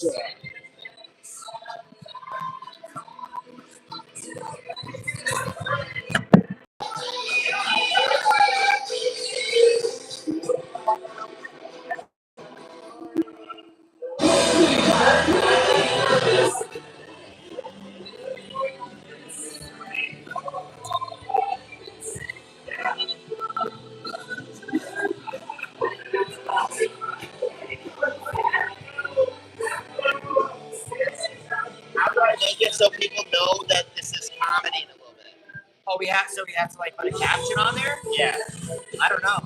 How do I make it so people know that this is comedy in a little bit? Oh, we have to like put a caption on there? Yeah. I don't know.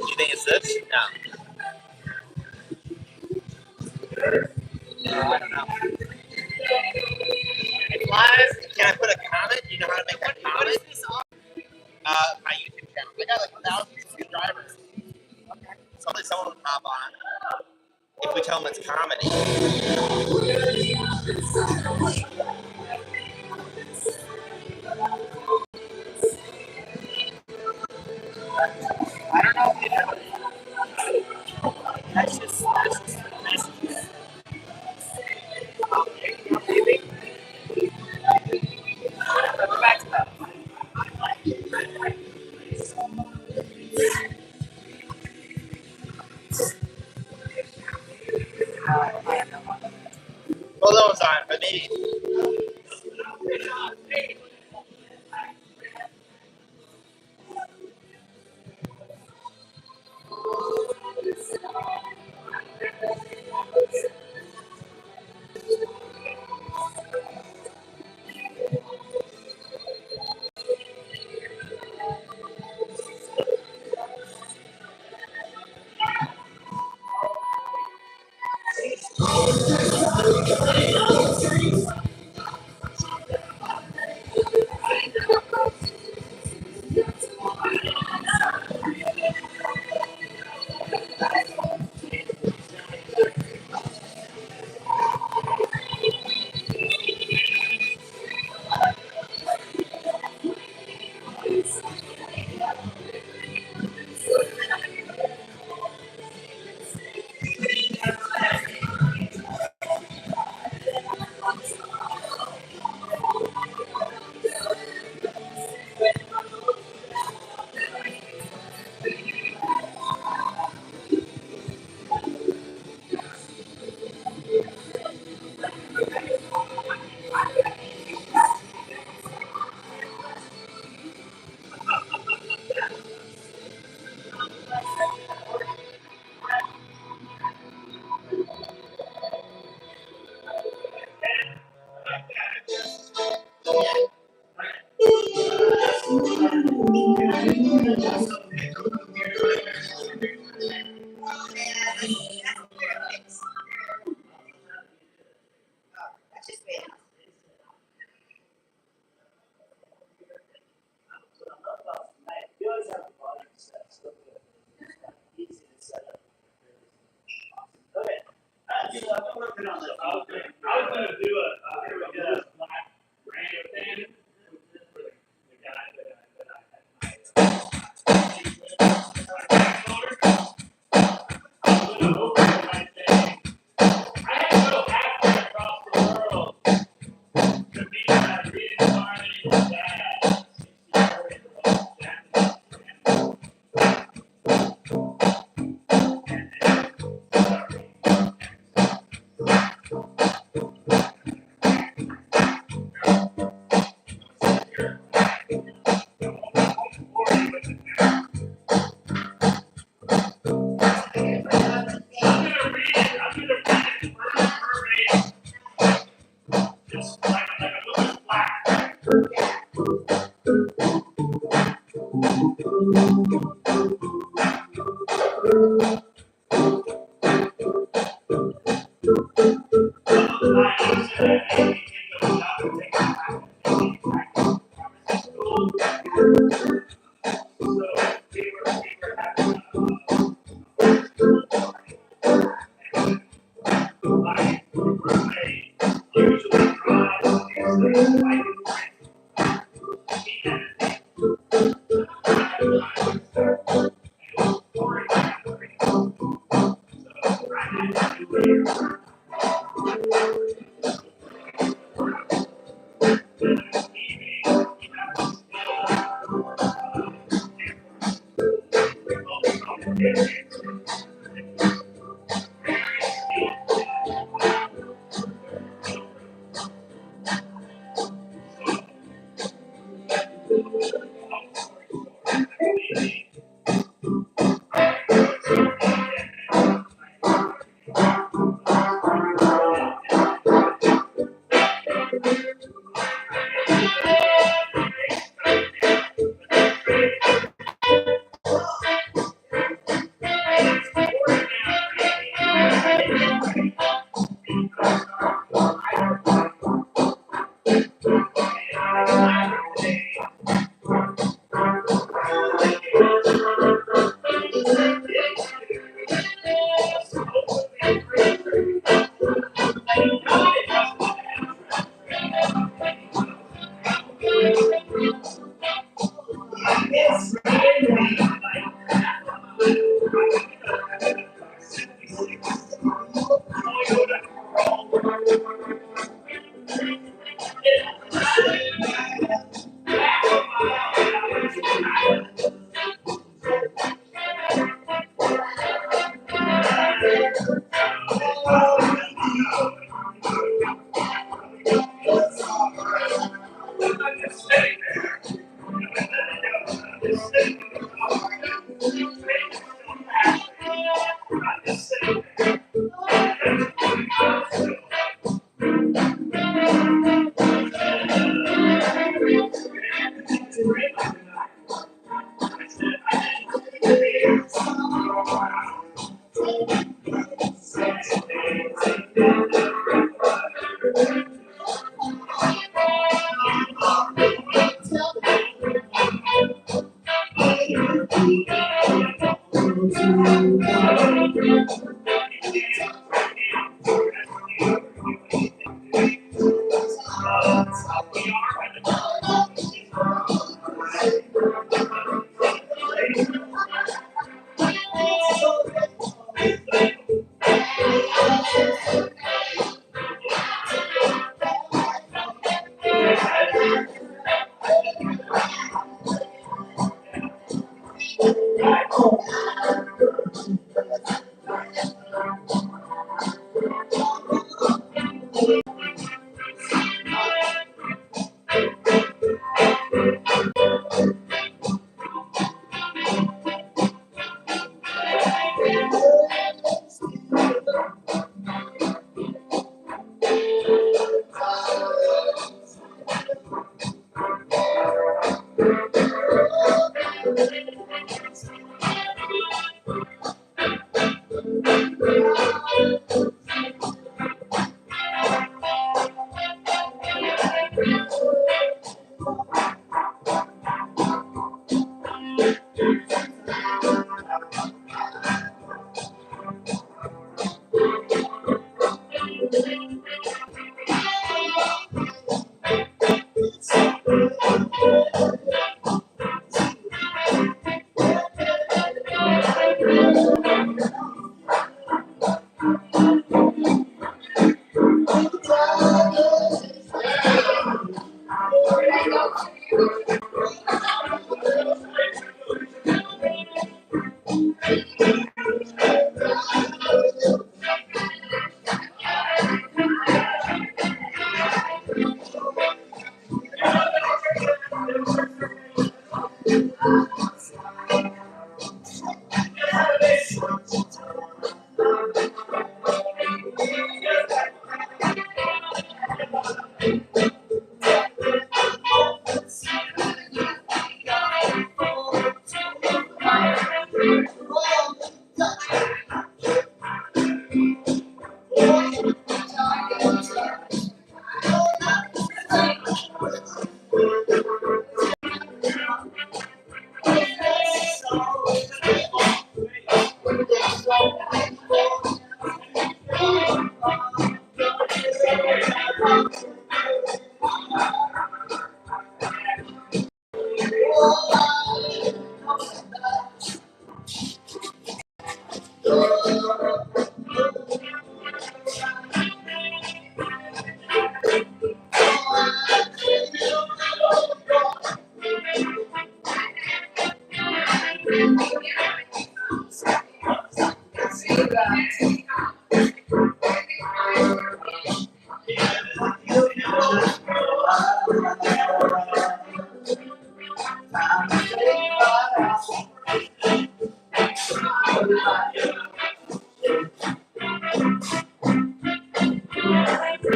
Do you think it's this? No. I don't know. It's live. Can I put a comment? Do you know how to make a What comment? is this on? My YouTube channel. I got like 1,000 subscribers. Someone will pop on. If we tell them it's comedy. I don't know if you do. That's just the message. Okay, maybe. Go back to that. Well, that was on, but maybe.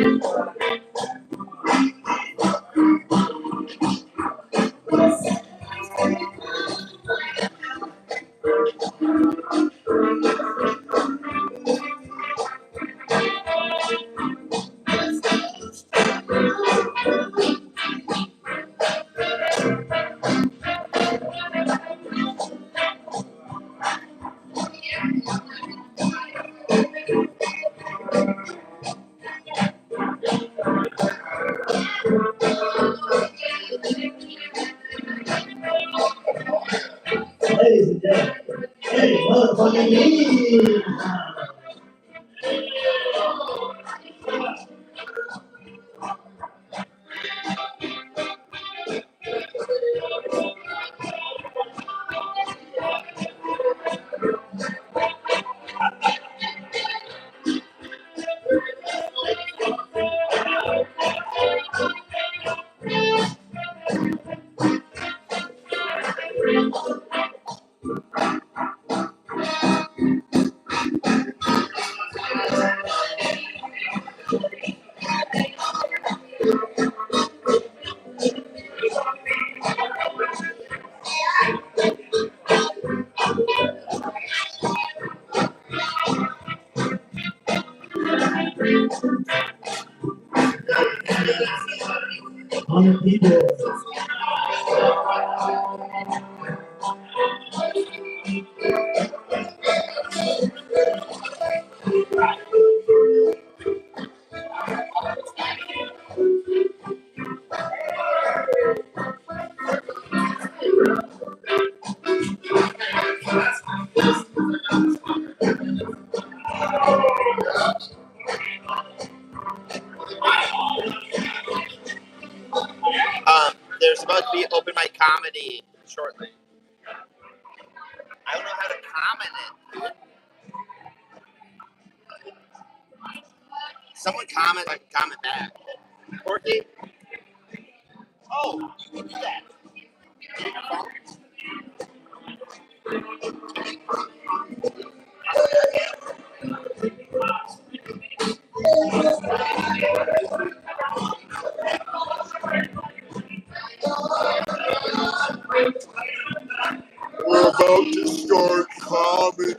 Ladies and gentlemen, hey, motherfucking me! On the keyboard. There's supposed to be open mic comedy shortly. I don't know how to comment it. Someone comment, like comment back. Corky? Oh, you can do that. Get your phone. We're about to start comedy.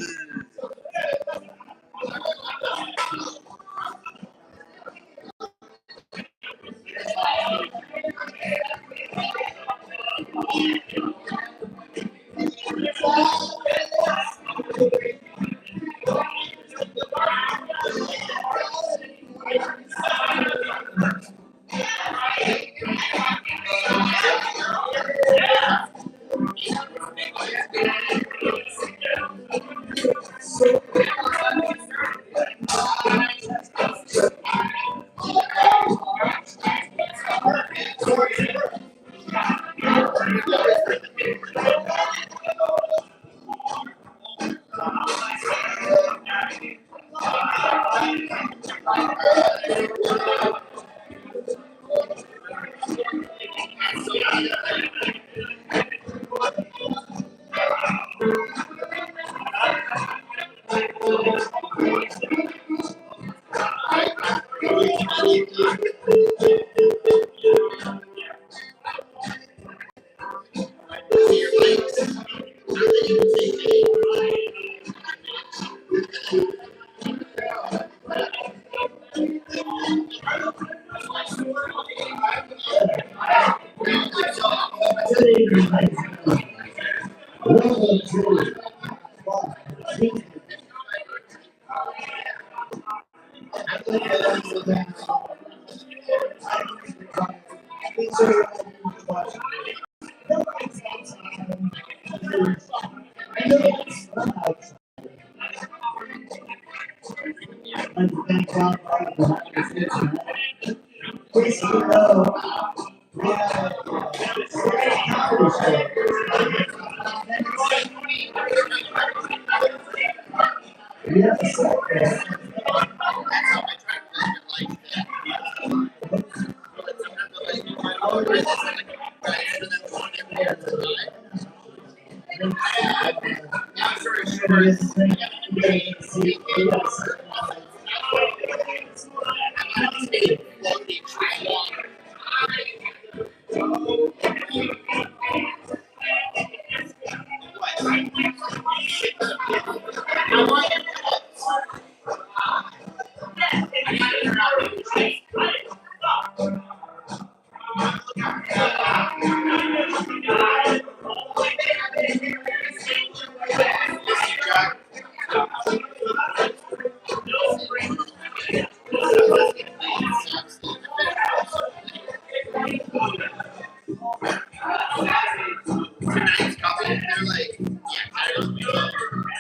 Tonight's couple, they're like, yeah, I don't know.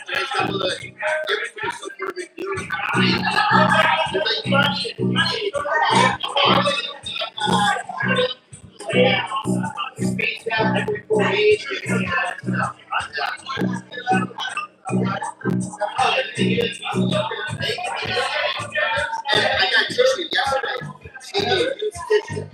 Tonight's couple, everything's so perfect. They're like, money. Spaced out every 4 days. I got tissue yesterday. She gave you tissue.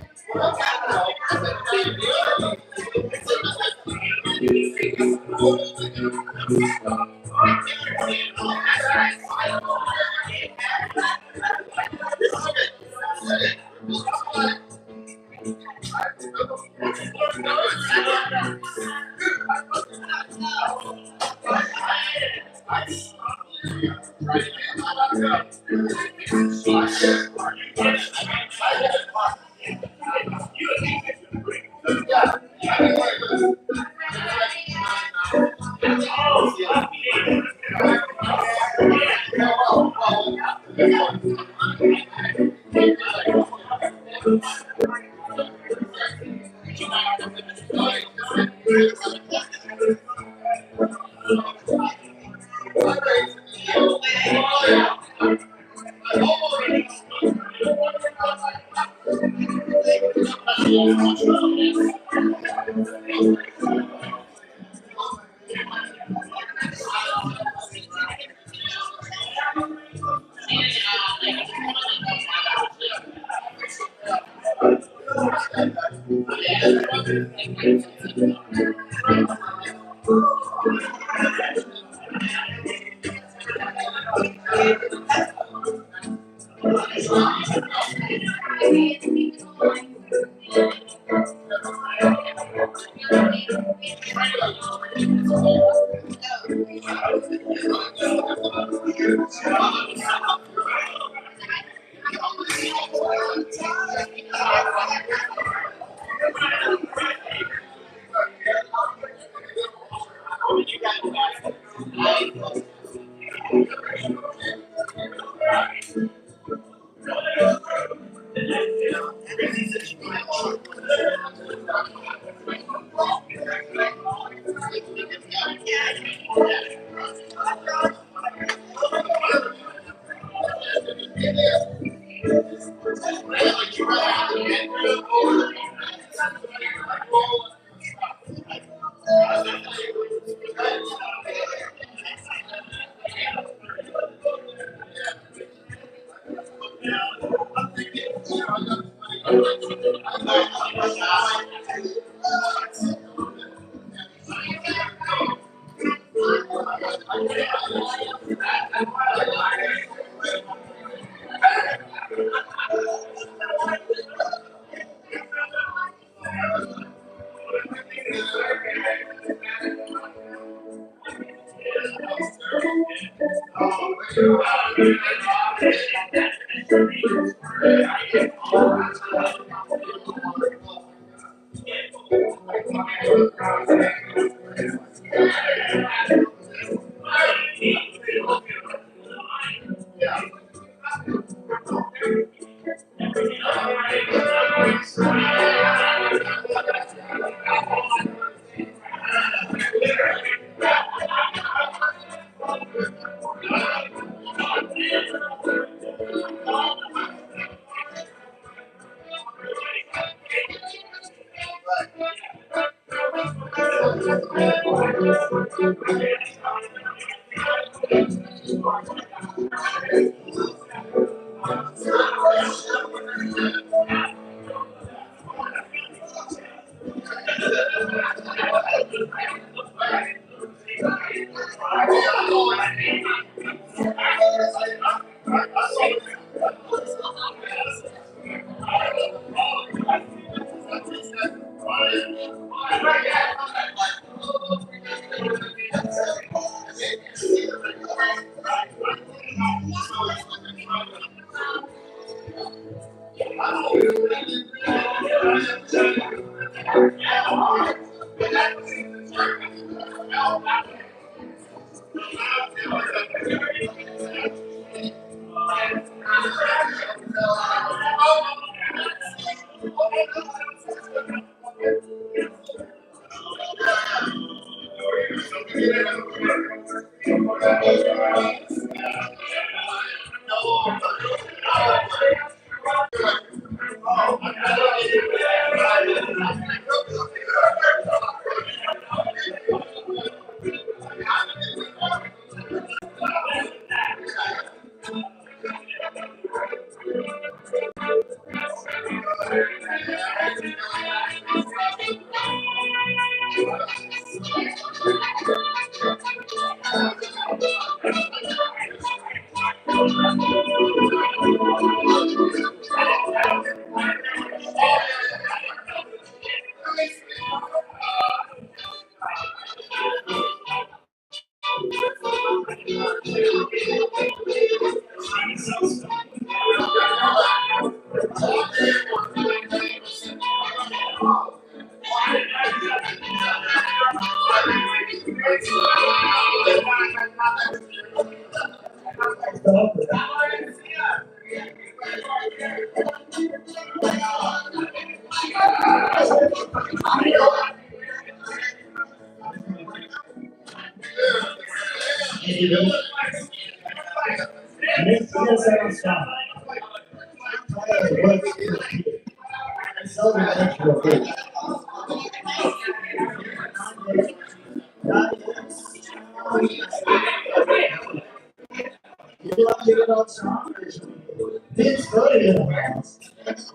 Vince voted in the house.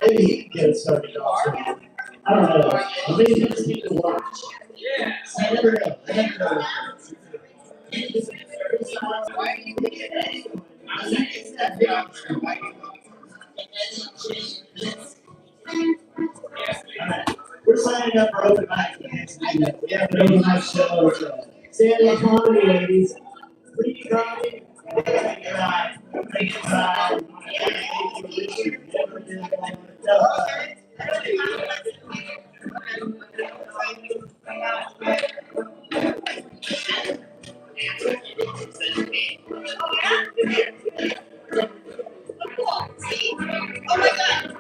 Maybe he can get it started off. I don't know. I mean, you just need to watch. I never know. I never know. We're signing up for open mic. We have an open mic show. Stand-up comedy, ladies. Free comedy. Oh my God!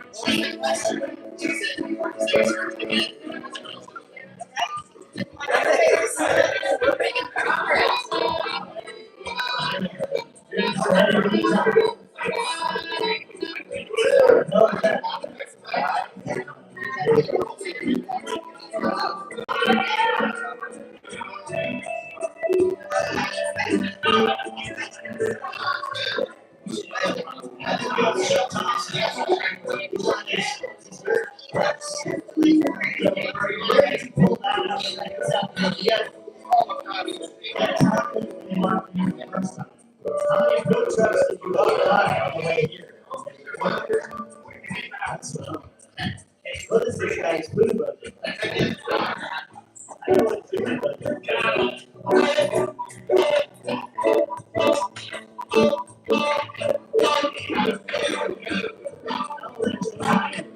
What is this guy's food budget? I know what food budget.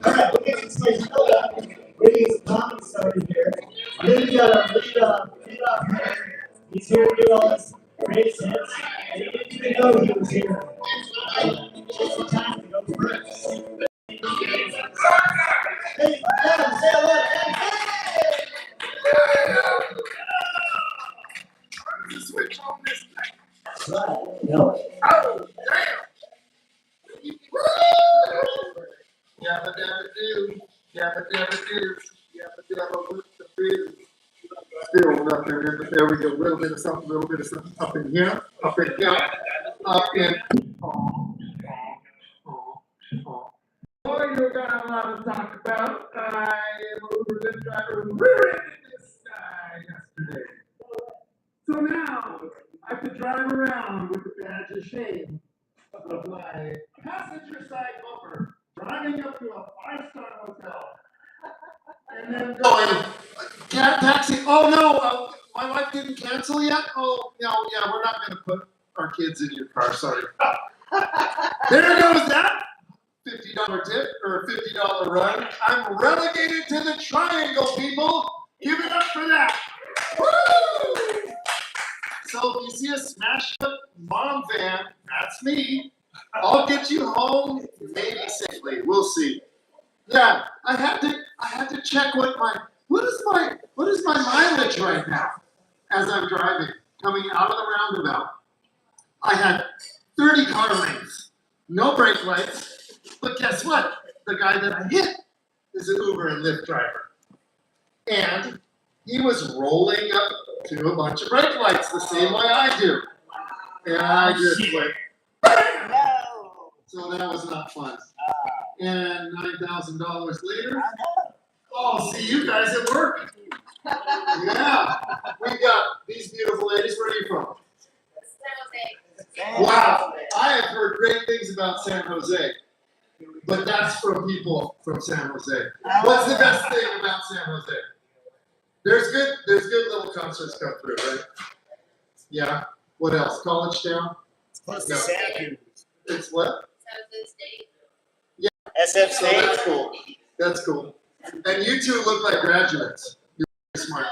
Alright, we'll get this place filled up. We're getting some comedy started here. And then we got our lead off here. He's here to do all this great hits. And he didn't even know he was here. It's the time to go first. Hey, Adam, say hello. Switch on this thing. Right. No. Oh, damn! Yabba dabba do, yabba dabba do, yabba dabba with the biz. Still nothing in there. We go. A little bit of something, up in here, up in here, up in. Boy, you got a lot to talk about. I am a Uber driver who rear-ended this guy yesterday. So now I have to drive around with the badge of shame of my passenger side bumper, driving up to a 5-star hotel, and then going, taxi. Oh no, my wife didn't cancel yet. Oh no, yeah, we're not going to put our kids in your car. Sorry. There goes that $50 tip or $50 run. I'm relegated to the triangle, people. Give it up for that. Woo! So if you see a smashed up mom van, that's me. I'll get you home, maybe safely. We'll see. Yeah, I had to check what is my mileage right now as I'm driving, coming out of the roundabout. I had 30 car lanes, no brake lights, but guess what? The guy that I hit is an Uber and Lyft driver. And he was rolling up to a bunch of brake lights the same way I do. And I just went, bam! No. So that was not fun. And $9,000 later, oh, see you guys at work. Yeah, we got these beautiful ladies. Where are you from? Wow, I have heard great things about San Jose, but that's from people from San Jose. What's the best thing about San Jose? There's good little concerts come through, right? Yeah. What else? College town? Close to Santa Cruz. It's what? SF So State. that's cool. That's cool. And you two look like graduates. You're very smart.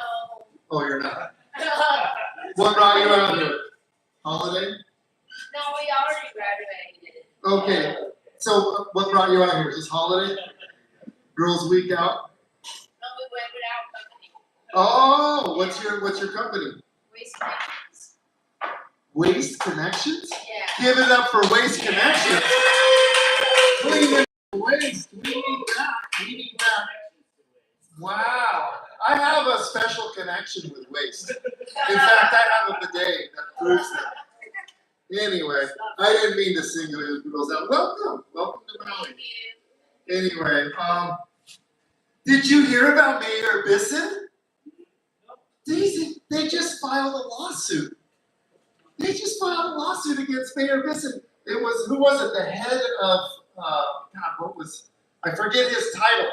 Oh, you're not. What brought you out here? Holiday? No, we already graduated. Okay. So what brought you out here? Is this holiday? Girls' Week out? No, we went without company. Oh, what's your company? Waste Connections. Waste Connections? Yeah. Give it up for Waste Connections. Clean the have a special connection with waste. In fact, I have a bidet that proves that. Anyway, I didn't mean to single you girls out. Welcome to Maui. Anyway, did you hear about Mayor Bisson? They just filed a lawsuit. They just filed a lawsuit against Mayor Bisson. It was, who was it? The head of, I forget his title,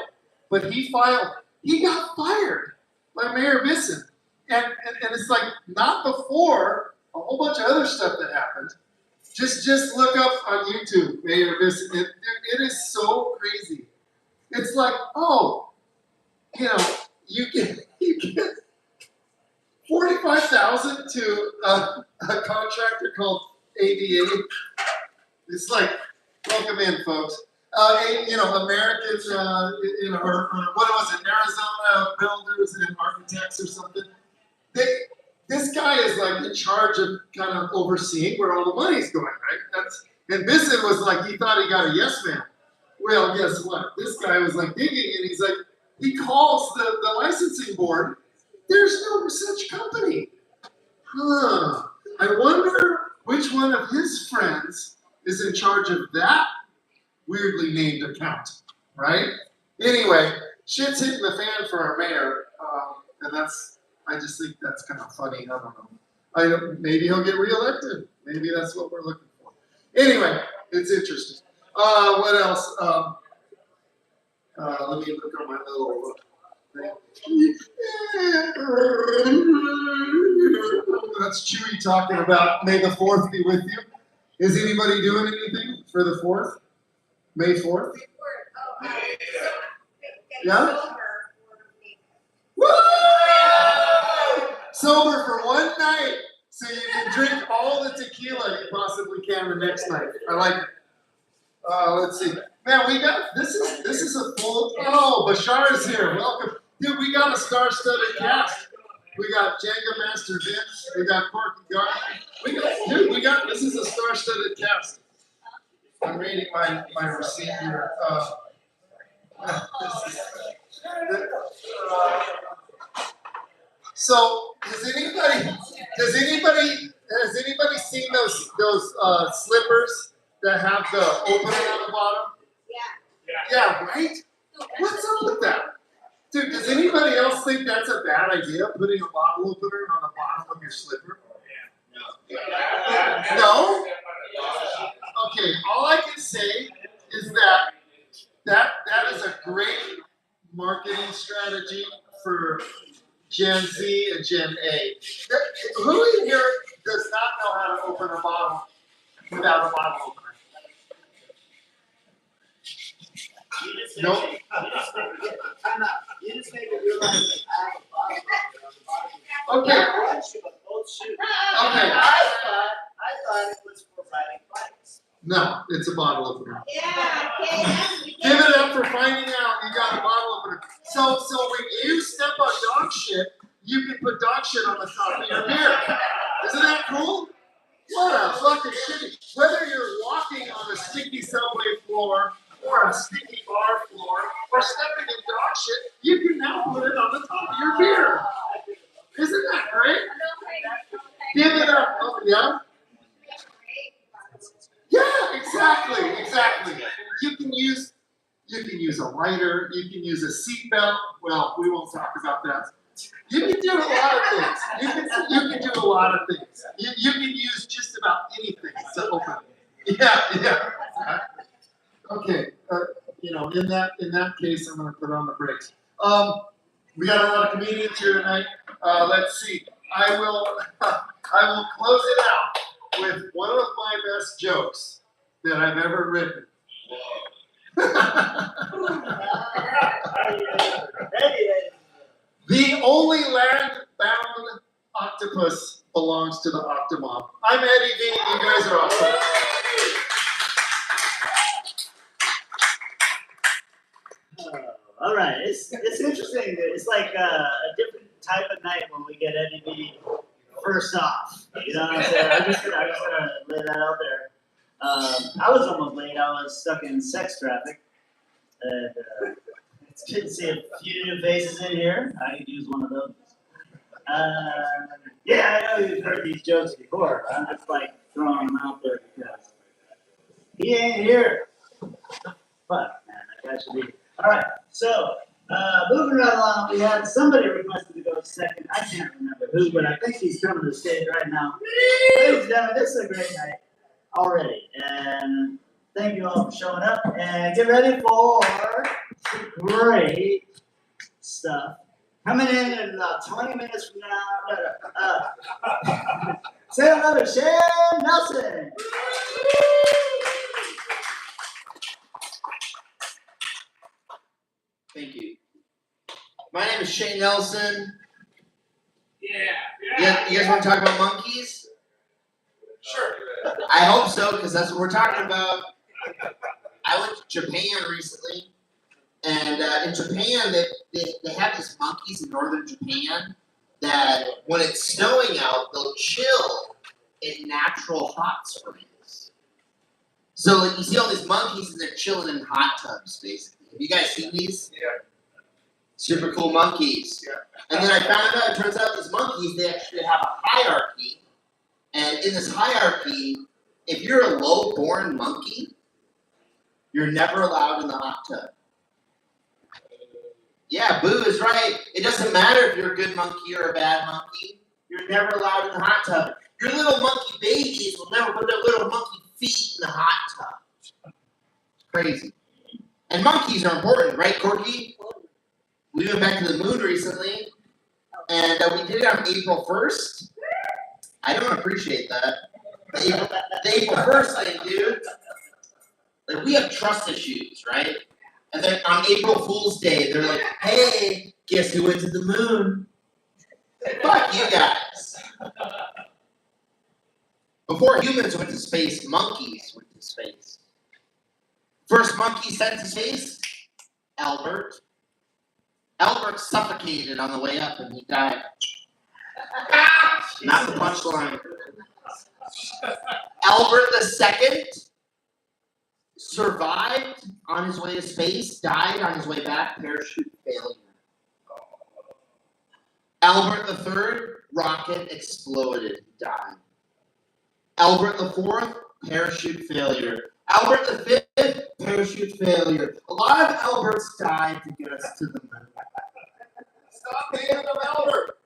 but he got fired by Mayor Bisson. And it's like, not before a whole bunch of other stuff that happened. Just look up on YouTube, Mayor Bisson. It is so crazy. It's like, oh, you know, you get $45,000 to a contractor called ADA. It's like, welcome in, folks. You know, American, you know, or what was it, Arizona Builders and Architects or something. This guy is like in charge of kind of overseeing where all the money's going, right? And Bisson was like, he thought he got a yes man. Well, guess what? This guy was like digging, and he's like, he calls the licensing board. There's no such company. I wonder which one of his friends is in charge of that weirdly named account, right? Anyway, shit's hitting the fan for our mayor, and I just think that's kind of funny. I don't know. Maybe he'll get reelected. Maybe that's what we're looking for. Anyway, it's interesting. What else? Let me look on my little thing. That's Chewy talking about May the 4th be with you. Is anybody doing anything for the 4th? May 4th? Yeah? Woo! Sober for one night, so you can drink all the tequila you possibly can the next night. I like it. Let's see. Man, we got this is a full. Oh, Bashar is here. Welcome, dude. We got a star-studded cast. We got Jenga Master Vince. We got Corky Garden. We got this is a star-studded cast. I'm reading my receipt here. So has anybody seen those slippers that have the opening on the bottom? Yeah, right? What's up with that? Dude, does anybody else think that's a bad idea, putting a bottle opener on the bottom of your slipper? No? Okay, all I can say is that is a great marketing strategy for Gen Z and Gen A. Who in here does not know how to open a bottle without a bottle opener? Nope. You just made me realize that I have a bottle on the bottom. Okay. Okay. I thought it was for riding bikes. No, it's a bottle opener. Yeah, okay. Give it up for finding out you got a bottle opener. So when you step on dog shit, you can put dog shit on the top of your beer. Isn't that cool? What a fucking shitty. Whether you're walking on a sticky subway floor or a sticky bar floor or stepping in dog shit, you can now put it on the top of your beer. Isn't that great? Give it up. Oh, yeah? Yeah, exactly. You can use a lighter, you can use a seat belt. Well, we won't talk about that. You can do a lot of things. You can do a lot of things. You can use just about anything to open it. Yeah. Okay. You know, in that case, I'm going to put on the brakes. We got a lot of comedians here tonight. Let's see. I will close it out with one of my best jokes that I've ever written. The only land-bound octopus belongs to the Octomom. I'm Eddie V. You guys are awesome. All right, it's interesting. It's like a different type of night when we get Eddie B first off. You know what I'm saying? I'm just gonna lay that out there. I was almost late. I was stuck in sex traffic, and It's good to see a few new faces in here. I could use one of those. Yeah, I know you've heard these jokes before, but I'm just like throwing them out there because he ain't here. Fuck, man, that guy should be. All right, so moving right along, we had somebody requested to go second. I can't remember who, but I think he's coming to the stage right now. Ladies and gentlemen, this is a great night already, and thank you all for showing up. And get ready for some great stuff. Coming in about 20 minutes from now, say hello to Shane Nelson. Thank you. My name is Shane Nelson. Yeah. You guys want to talk about monkeys? Sure. I hope so, because that's what we're talking about. I went to Japan recently, and in Japan, they have these monkeys in northern Japan that when it's snowing out, they'll chill in natural hot springs. So like, you see all these monkeys, and they're chilling in hot tubs, basically. Have you guys seen these? Yeah. Super cool monkeys. Yeah. And then I found out, it turns out these monkeys, they actually have a hierarchy. And in this hierarchy, if you're a low-born monkey, you're never allowed in the hot tub. Yeah, Boo is right. It doesn't matter if you're a good monkey or a bad monkey. You're never allowed in the hot tub. Your little monkey babies will never put their little monkey feet in the hot tub. Crazy. And monkeys are important, right, Corky? We went back to the moon recently, and we did it on April 1st. I don't appreciate that. The April 1st thing, dude. Like, we have trust issues, right? And then on April Fool's Day, they're like, hey, guess who went to the moon? Fuck you guys. Before humans went to space, monkeys went to space. First monkey sent to space, Albert. Albert suffocated on the way up and he died. Not the punchline. Albert II survived on his way to space, died on his way back, parachute failure. Albert III, rocket exploded, died. Albert IV, parachute failure. Albert V, parachute failure. A lot of Alberts died to get us to the moon. Stop paying them, Albert.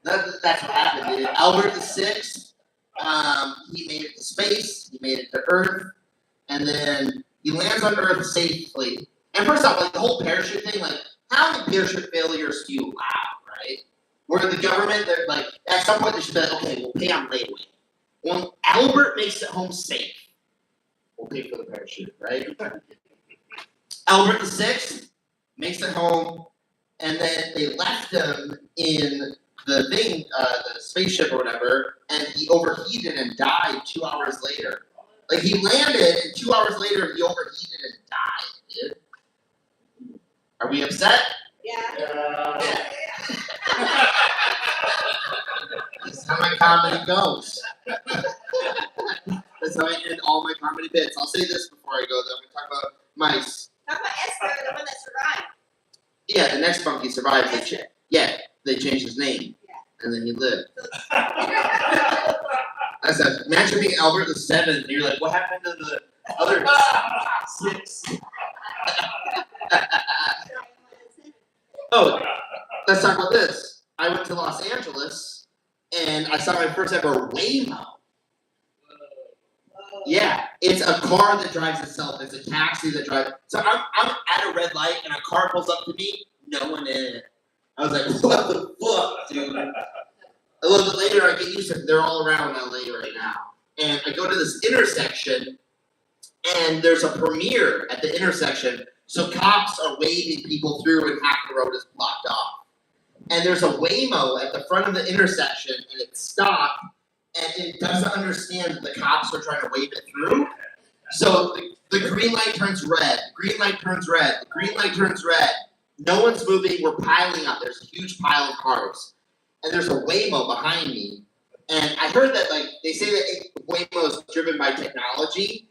That's what happened, dude. Albert VI, he made it to space, he made it to Earth, and then he lands on Earth safely. And first off, like the whole parachute thing, like how many parachute failures do you allow, right? Where the government, they're like, at some point they should be like, okay, we'll pay on layaway. When Albert makes it home safe, we'll pay for the parachute, right? Albert VI makes it home, and then they left him in the thing, the spaceship or whatever, and he overheated and died 2 hours later. Like, he landed, and 2 hours later, he overheated and died, dude. Are we upset? Yeah. That's how my comedy goes. That's how I end all my comedy bits. I'll say this before I go, though. I'm going to talk about mice. How about Esther, the one that survived? Yeah, the next monkey survived. They changed his name. Yeah. And then he lived. That's a, imagine being Albert VII, and you're like, what happened to the other 6? Oh, let's talk about this. I went to Los Angeles, and I saw my first ever Waymo. Yeah, it's a car that drives itself. It's a taxi that drives. So I'm at a red light, and a car pulls up to me. No one in it. I was like, what the fuck, dude? A little bit later, I get used to it. They're all around LA right now. And I go to this intersection, and there's a premiere at the intersection. So cops are waving people through, and half the road is blocked off. And there's a Waymo at the front of the intersection, and it stopped, and it doesn't understand that the cops are trying to wave it through. So the green light turns red, green light turns red, the green light turns red. No one's moving, we're piling up. There's a huge pile of cars. And there's a Waymo behind me. And I heard that, like, they say that Waymo is driven by technology,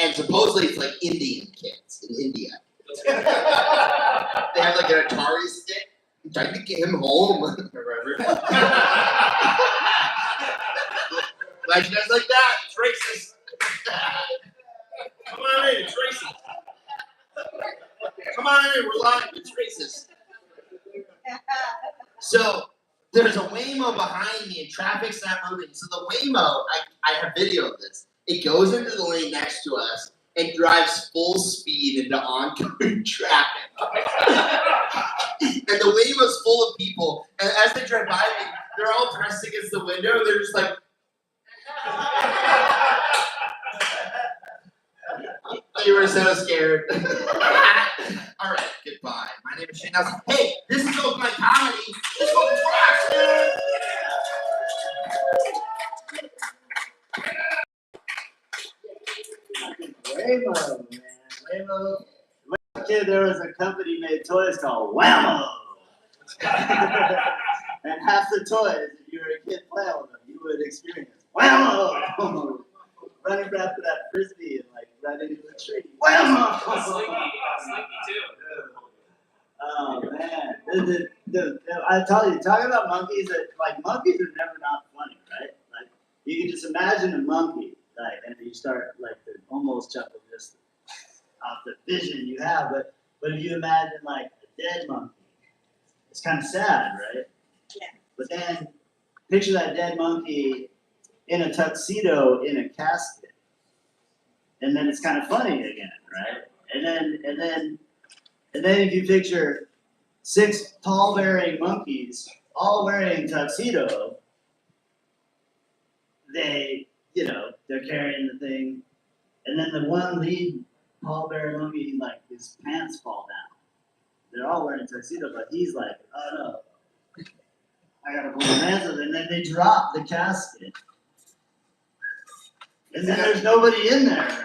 and supposedly it's like Indian kids in India. Atari stick. I'm trying to get him home. Remember? Glad you guys like that. It's racist. Come on in, it's racist. Come on in, we're live. It's racist. So there's a Waymo behind me and traffic's not moving. So the Waymo, I have video of this. It goes into the lane next to us and drives full speed into oncoming traffic. And the Waymo's full of people. And as they drive by me, they're all pressed against the window. They're just like, you were so scared. All right, goodbye. My name is Shane Nelson. Hey, this is Open My Comedy. This one rocks, dude. Waymo, man. Waymo. When I was a kid, there was a company made toys called Whammo. And half the toys, if you were a kid playing with them, you would experience Whammo. Running after that frisbee and like running into a tree. Whammo. Slinky too. Oh man, I tell you, talking about monkeys, monkeys are never not funny, right? Like you can just imagine a monkey, like, and you start like to almost chuckle just off the vision you have. But if you imagine like a dead monkey, it's kind of sad, right? Yeah. But then picture that dead monkey in a tuxedo in a casket, and then it's kind of funny again, right? And then if you picture 6 pallbearing monkeys all wearing tuxedo, they're carrying the thing, and then the one lead pallbearing monkey, like his pants fall down. They're all wearing tuxedo, but he's like, oh no, I gotta pull my pants up, and then they drop the casket, and then there's nobody in there.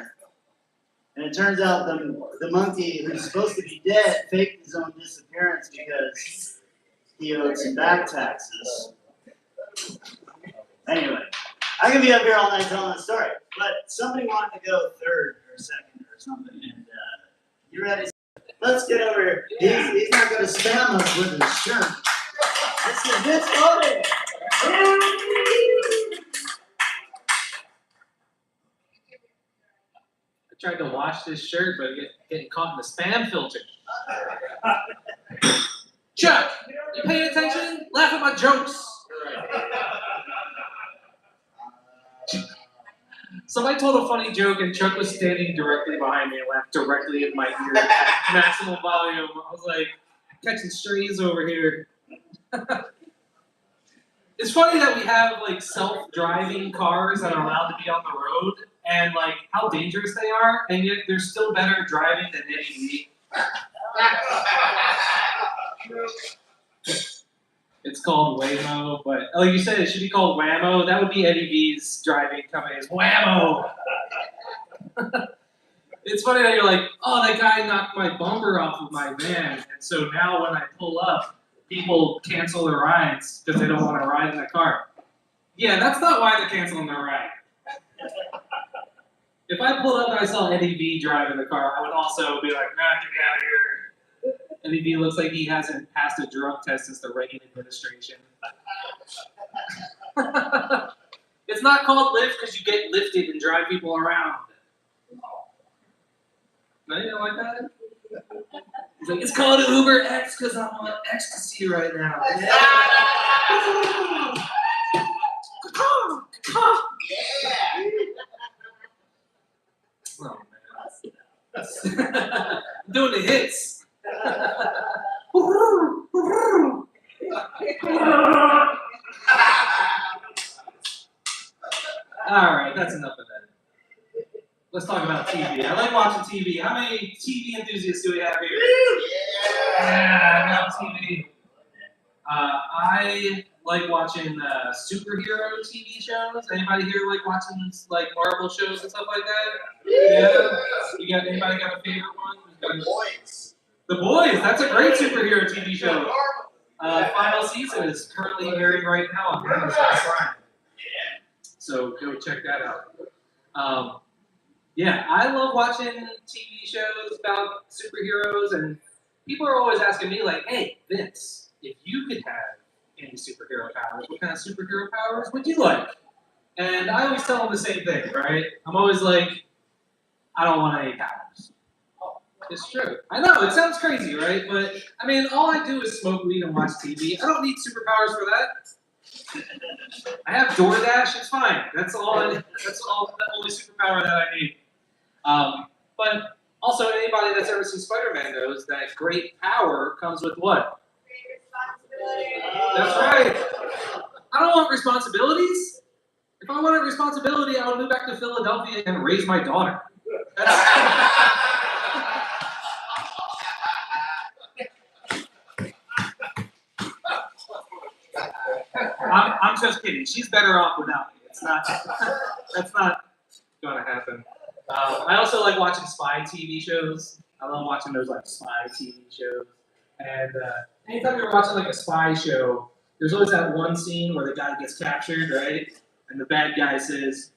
And it turns out the monkey who's supposed to be dead faked his own disappearance because he owed some back taxes. Anyway, I could be up here all night telling the story, but somebody wanted to go third or second or something, and you ready? Let's get over here. He's not going to spam us with his shirt. Let's get this loaded. Tried to wash this shirt, but getting caught in the spam filter. Chuck, you paying attention? Laugh at my jokes. Somebody told a funny joke, and Chuck was standing directly behind me and laughed directly in my ear, maximum volume. I was like, catching strays over here. It's funny that we have like self-driving cars that are allowed to be on the road, and like how dangerous they are, and yet they're still better driving than Eddie V. It's called Waymo, but like you said, it should be called Whammo. That would be Eddie V's driving company. Is Whammo. It's funny that you're like, oh, that guy knocked my bumper off of my van, and so now when I pull up, people cancel their rides because they don't want to ride in the car. Yeah, that's not why they're canceling their ride. If I pulled up and I saw Eddie V driving the car, I would also be like, nah, get me out of here. Eddie V looks like he hasn't passed a drug test since the Reagan administration. It's not called Lyft because you get lifted and drive people around. No, you don't like that? He's like, it's called Uber X because I'm on ecstasy right now. Yeah. Oh, man. I'm doing the hits. All right, that's enough of that. Let's talk about TV. I like watching TV. How many TV enthusiasts do we have here? Yeah, I love TV. I like watching superhero TV shows. Anybody here like watching like Marvel shows and stuff like that? Yeah. Anybody got a favorite one? The Boys. The Boys. That's a great superhero TV show. Final season is currently airing right now on Amazon Prime. So go check that out. Yeah, I love watching TV shows about superheroes, and people are always asking me like, hey, Vince, if you could have any superhero powers, what kind of superhero powers would you like? And I always tell them the same thing, right? I'm always like, I don't want any powers. It's true. I know, it sounds crazy, right? But, I mean, all I do is smoke weed and watch TV. I don't need superpowers for that. I have DoorDash, it's fine. That's the only superpower that I need. But also, anybody that's ever seen Spider-Man knows that great power comes with what? Great responsibility. That's right. I don't want responsibilities. If I wanted responsibility, I would move back to Philadelphia and raise my daughter. I'm just kidding. She's better off without me. It's not. That's not going to happen. I also like watching spy TV shows. I love watching those like spy TV shows. And anytime you're watching like a spy show, there's always that one scene where the guy gets captured, right? And the bad guy says,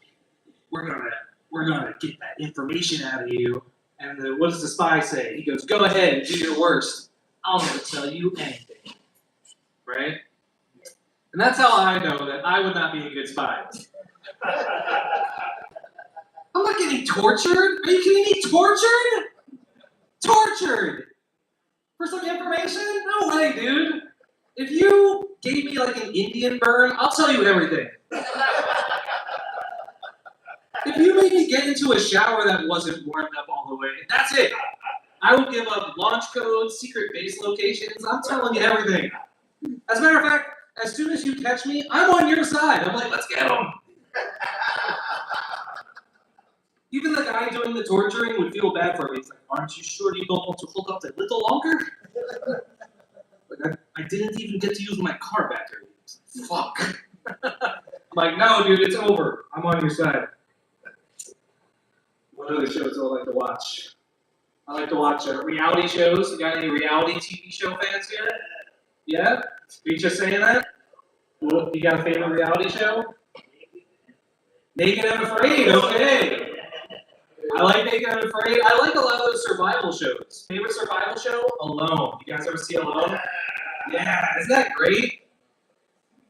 "We're gonna get that information out of you." And what does the spy say? He goes, "Go ahead and do your worst. I'll never tell you anything." Right? And that's how I know that I would not be a good spy. I'm not getting tortured. Are you kidding me? Tortured? Tortured? For some information? No way, dude. If you gave me like an Indian burn, I'll tell you everything. If you made me get into a shower that wasn't warmed up all the way, that's it. I would give up launch codes, secret base locations. I'm telling you everything. As a matter of fact, as soon as you catch me, I'm on your side. I'm like, let's get him. Even the guy doing the torturing would feel bad for me. He's like, aren't you sure you don't want to hold up a little longer? Like, I didn't even get to use my car battery. Fuck. I'm like, no, dude, it's over. I'm on your side. What other shows do I like to watch? I like to watch reality shows. You got any reality TV show fans here? Yeah? Are you just saying that? Well, you got a favorite reality show? Naked and Afraid, okay. I like Naked and Afraid. I like a lot of those survival shows. Favorite survival show? Alone. You guys ever see Alone? Yeah, isn't that great?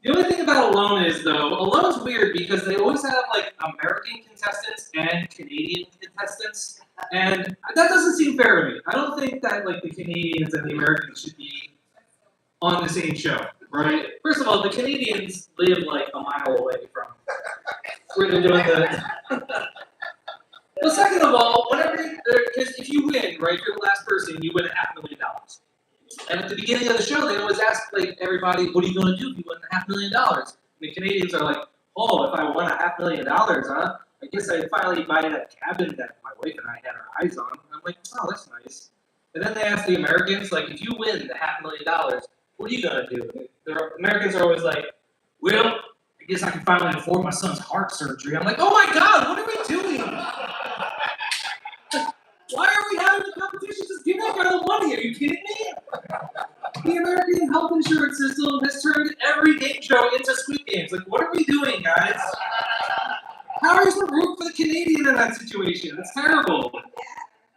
The only thing about Alone is, though, Alone's weird because they always have, like, American contestants and Canadian contestants, and that doesn't seem fair to me. I don't think that, like, the Canadians and the Americans should be on the same show, right? First of all, the Canadians live, like, a mile away from where they're doing the... Well, second of all, because if you win, right, you're the last person, you win $500,000. And at the beginning of the show, they always ask like everybody, "What are you going to do if you win $500,000?" And the Canadians are like, "Oh, if I won $500,000, huh? I guess I'd finally buy that cabin that my wife and I had our eyes on." And I'm like, "Oh, that's nice." And then they ask the Americans, like, "If you win the $500,000, what are you going to do?" The Americans are always like, "Well, I guess I can finally afford my son's heart surgery." I'm like, "Oh my God, what are we doing? Why are we having a competition? Just give that guy the money. Are you kidding me?" The American health insurance system has turned every game show into Squid Games. Like, what are we doing, guys? How are you supposed to root for the Canadian in that situation? That's terrible.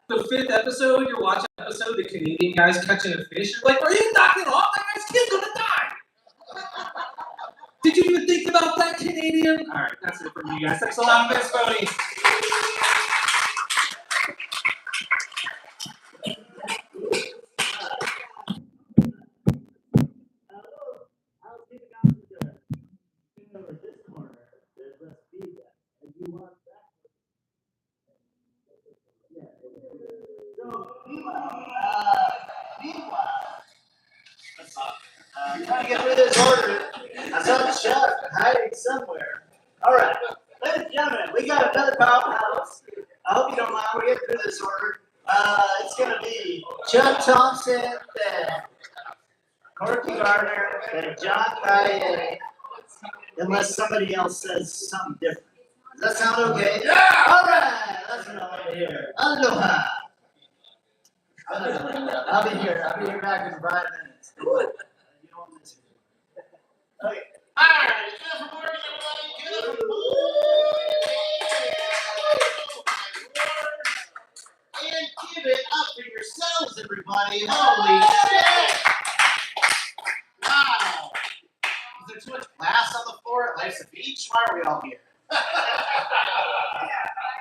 The fifth episode, you're watching episode, the Canadian guy's catching a fish. You're like, are you knocking off? That guy's kid's gonna die. Did you even think about that, Canadian? All right, that's it from you guys. Thanks a lot, Miss Bodie. Trying to get through this order. I saw the chef hiding somewhere. All right, ladies and gentlemen, we got another powerhouse. I hope you don't mind. We're getting through this order. It's going to be Chuck Thompson, then Corky Gardner, then John Calle, unless somebody else says something different. Does that sound okay? Yeah! All right, that's what I want to hear. Aloha. I'll be here back in 5 minutes. You don't miss me. Okay. All right, good for morning, everybody. Good morning. And give it up for your yourselves, everybody. Holy shit! Wow. Is there too much glass on the floor at Life's a Beach? Why are we all here?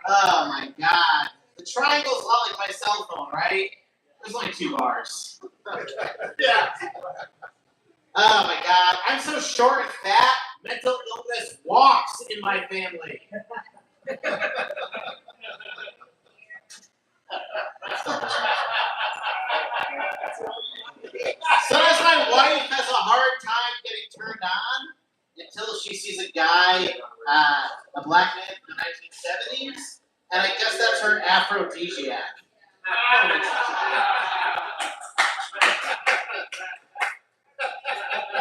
Oh my god. The triangle's a lot like my cell phone, right? There's only 2 bars. Yeah. Oh my god. I'm so short and fat, mental illness walks in my family. So as my wife has a hard time getting turned on until she sees a guy, a black man from the 1970s, and I guess that's her aphrodisiac.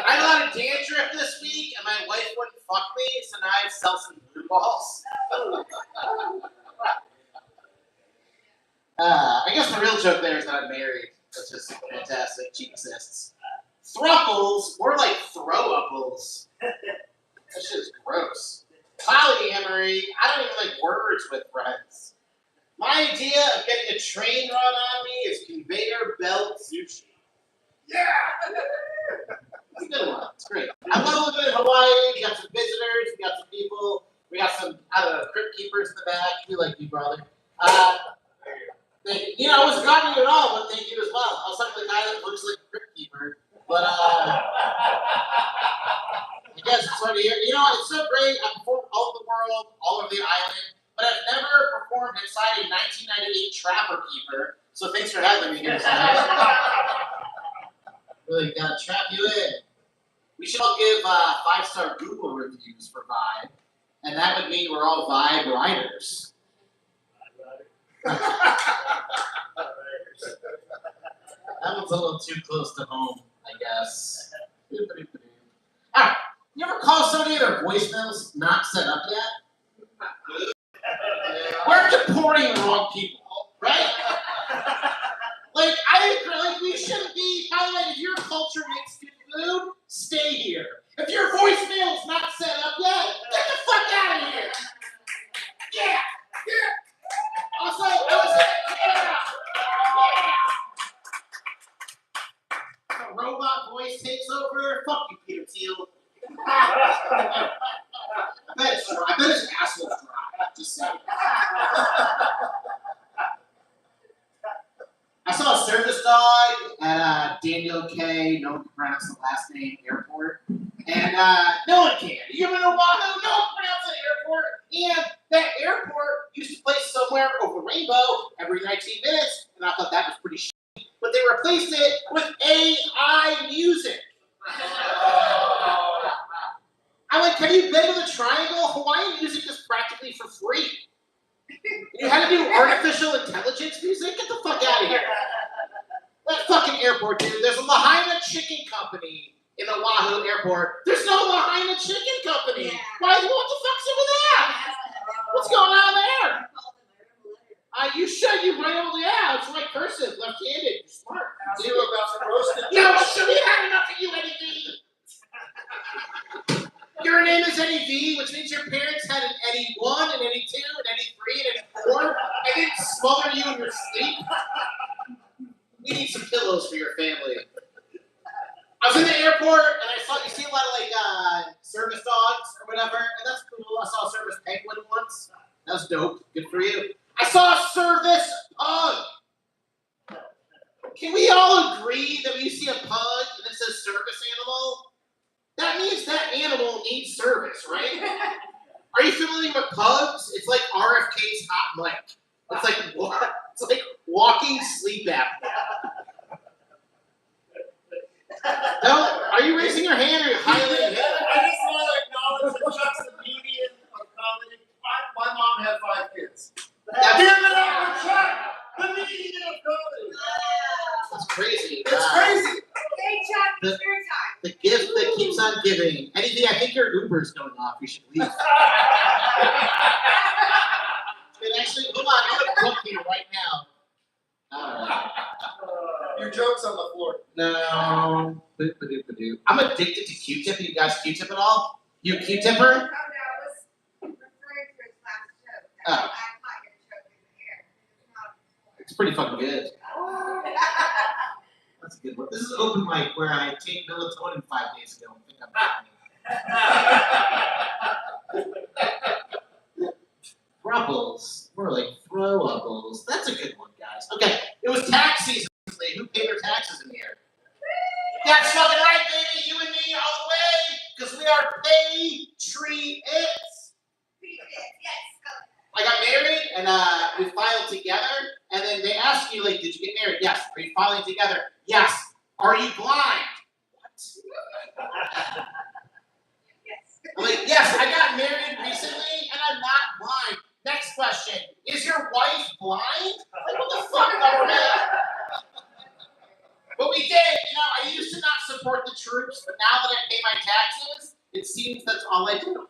I had a lot of dandruff this week, and my wife wouldn't fuck me, so now I have Selsun blue balls. I guess the real joke there is that I'm married, which is fantastic. She exists. Thruples, more like throw-upples. That shit is gross. Polyamory, I don't even like words with friends. My idea of getting a train run on me is conveyor belt sushi. Yeah. It's a good one. It's great. I love living in Hawaii. We got some visitors. We got some people. We got some, I don't know, crypt keepers in the back. We like you, brother. You know, I wasn't talking at all, but thank you as well. I was talking to the guy that looks like a crypt keeper. But, I guess it's hard to hear. You know, it's so great. I performed all over the world, all over the island, but I've never performed inside a 1998 Trapper Keeper. So thanks for having me here tonight. Really gotta trap you in. We should all give 5-star Google reviews for Vibe, and that would mean we're all Vibe riders. That one's a little too close to home, I guess. Alright, you ever call somebody and their voicemail's not set up yet? We're deporting the wrong people, right? Like, I agree, like, we shouldn't be, by the way, if your culture makes good food, stay here. If your voicemail's not set up yet, get the fuck out of here. Yeah, yeah. Also, I was a robot voice takes over. Fuck you, Peter Thiel. I bet it's dry. I bet his asshole's dry. Just saying. I saw a service dog at Daniel K. No one can pronounce the last name airport, and no one can. You ever know Oahu? No one can pronounce the airport, and that airport used to play Somewhere Over Rainbow every 19 minutes, and I thought that was pretty shitty. But they replaced it with AI music. I'm like, can you beg with a triangle? Hawaiian music is practically for free. You had to do artificial intelligence music? Get the fuck out of here. That fucking airport, dude. There's a Lahaina Chicken Company in Oahu Airport. There's no Lahaina Chicken Company. Yeah. What the fuck's up with that? What's going on there? You should. You write all yeah. It's right cursive, left-handed. You're smart. Ask you about some roasted. Yo, should we have enough of you, Eddie V? Your name is Eddie V, which means your parents had an Eddie 1, an Eddie 2, an Eddie 3, and Eddie 4, and didn't smother you in your sleep. We need some pillows for your family. I was in the airport, and you see a lot of, like, service dogs or whatever, and that's cool. I saw a service penguin once. That was dope. Good for you. I saw a service pug. Can we all agree that when you see a pug and it says service animal, that means that animal needs service, right? Are you familiar with pugs? It's like RFK's hot mic. It's like what? It's like walking sleep apnea. No, are you raising your hand or are you highlighting it? I just want to acknowledge that Chuck's the median of comedy. My mom had 5 kids. That's- Give it up for Chuck, the median of comedy. That's crazy. It's crazy. Hey, Chuck, The- it's your time. The gift that keeps on giving. Eddie V, I think your Uber's going off. You should leave. And actually, hold on. I'm going to book you right now. Your joke's on the floor. No. Boop-a-doop-a-doop. I'm addicted to Q-tip. You guys Q-tip at all? You a Q-tipper? No, I was referring to his last joke. Oh. That I might get a joke in the air. It's not. It's pretty fucking good. That's a good one. This is open mic where I take melatonin 5 days ago. I think I'm Thrupples. More like throwables. That's a good one, guys. Okay, it was tax season recently. Who paid their taxes in here? That's fucking right, baby. You and me all the way. Because we are patriots. I got married and we filed together. And then they ask you, like, did you get married? Yes. Are you filing together? Yes. Are you blind? What? I'm like, yes, I got married recently and I'm not blind. Next question. Is your wife blind? Like, what the fuck, government? But we did, I used to not support the troops, but now that I pay my taxes, it seems that's all I do.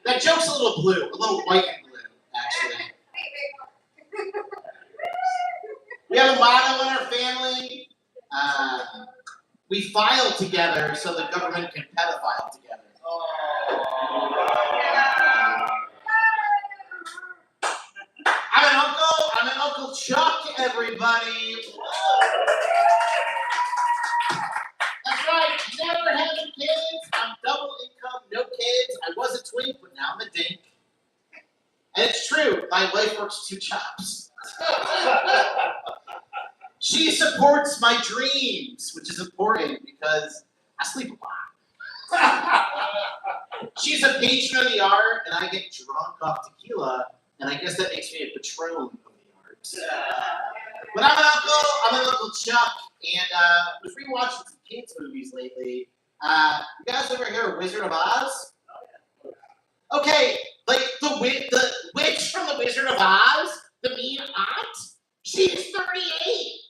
That joke's a little blue, a little white and blue, actually. We have a motto in our family. We file together so the government can pedophile together. I'm an Uncle Chuck, everybody. That's right, never having kids. I'm double income, no kids. I was a twink, but now I'm a dink. And it's true, my wife works 2 jobs. She supports my dreams, which is important because I sleep a lot. She's a patron of the art, and I get drunk off tequila, and I guess that makes me a patron of the art. But I'm an Uncle Chuck, and we've been watching some kids movies lately. You guys ever hear of Wizard of Oz? Okay, like the witch from the Wizard of Oz, the mean aunt, she's 38.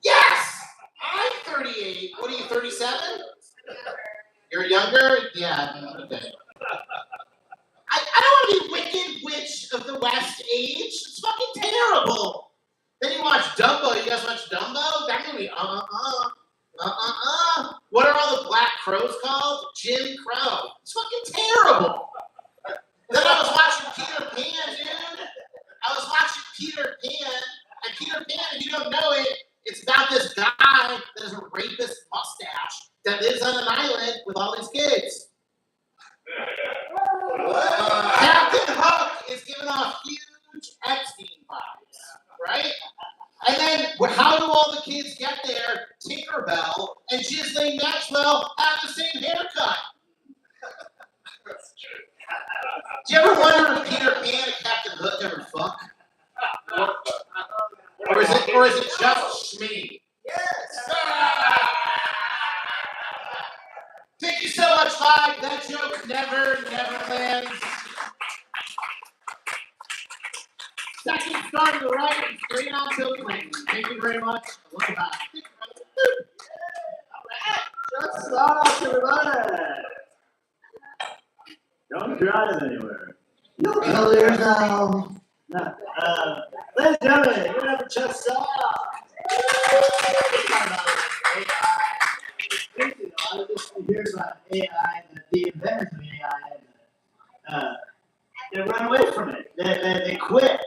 Yes! I'm 38. What are you, 37? You're younger? Yeah, okay. I don't want to be Wicked Witch of the West Age. It's fucking terrible. Then you watch Dumbo. You guys watch Dumbo? That movie, What are all the black crows called? Jim Crow. It's fucking terrible. Then I was watching Peter Pan, dude. I was watching Peter Pan. And Peter Pan, if you don't know it, it's about this guy that has a rapist mustache that lives on an island with all his kids. Captain Hook is giving off huge Epstein vibes, right? And then, how do all the kids get there? Tinkerbell and Ghislaine Maxwell have the same haircut. Do you ever wonder if Peter Pan and Captain Hook ever fuck? Or is it just Shmee? Yes. Thank you so much, Clyde. That joke never lands. Second star to the right, straight on to the lane. Thank you very much. Look at that. Just stop, everybody. Don't drive anywhere. No colors now. No, ladies and gentlemen, give it up for Chuck Saw. I was just hearing about AI and the inventors of AI, and they run away from it. They quit,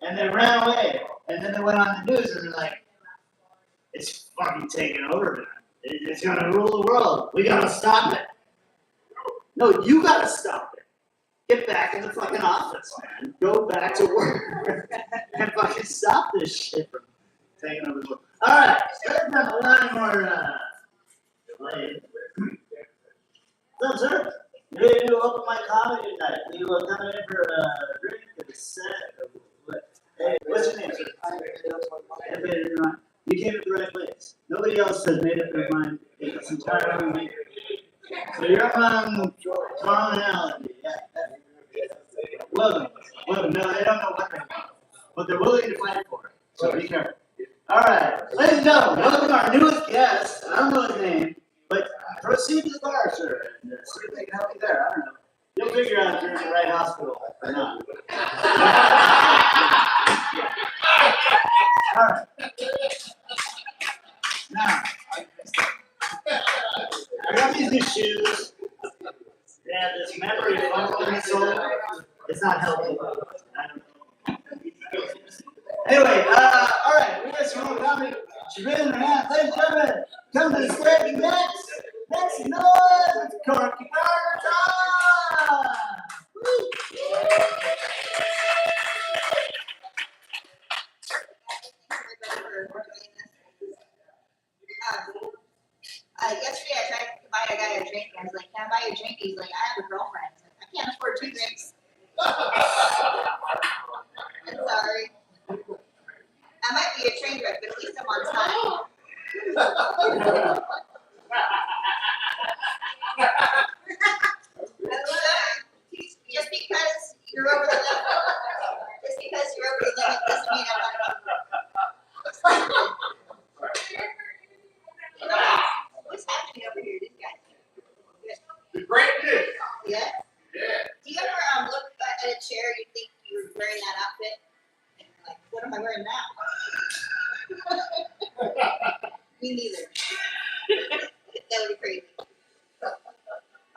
and they ran away, and then they went on the news, and they're like, "It's fucking taking over, man. It's gonna rule the world. We gotta stop it." No, you gotta stop it. Get back in the fucking office, man. Go back to work and fucking stop this shit from taking over the world. All right, let's have a lot more. What's up, sir? You do open mic comedy tonight. You coming in for a drink or a set? Or what? Hey, what's your name, sir? You came to the right place. Nobody else has made up their mind this entire week. So you're on commonality. Yeah. Welcome. No, they don't know what they want, but they're willing to fight for it. So be careful. All right, ladies and gentlemen, welcome to our newest guest. I don't know his name, but proceed to the bar, sir, and see if they can help you there. I don't know. You'll figure out if you're in the right hospital or not. All right. Now, I got these new shoes. They have this memory foam in the sole. It's not healthy. I don't know. She's raising her hand. Ladies and gentlemen, come to the stage next. Make some noise with Corky Carter. Yesterday I tried to buy a guy a drink. I was like, "Can I buy you a drink?" He's like, "I have a girlfriend." I was like, "I can't afford 2 drinks." I'm sorry. I might be a train wreck, but at least I'm on time. Just because you're over the limit, doesn't mean I'm not. What's happening over here? This guy. Great dish. Yeah. Yeah. Do you ever look at a chair you think you're wearing that outfit? And you're like, what am I wearing now? Me neither. That would be crazy.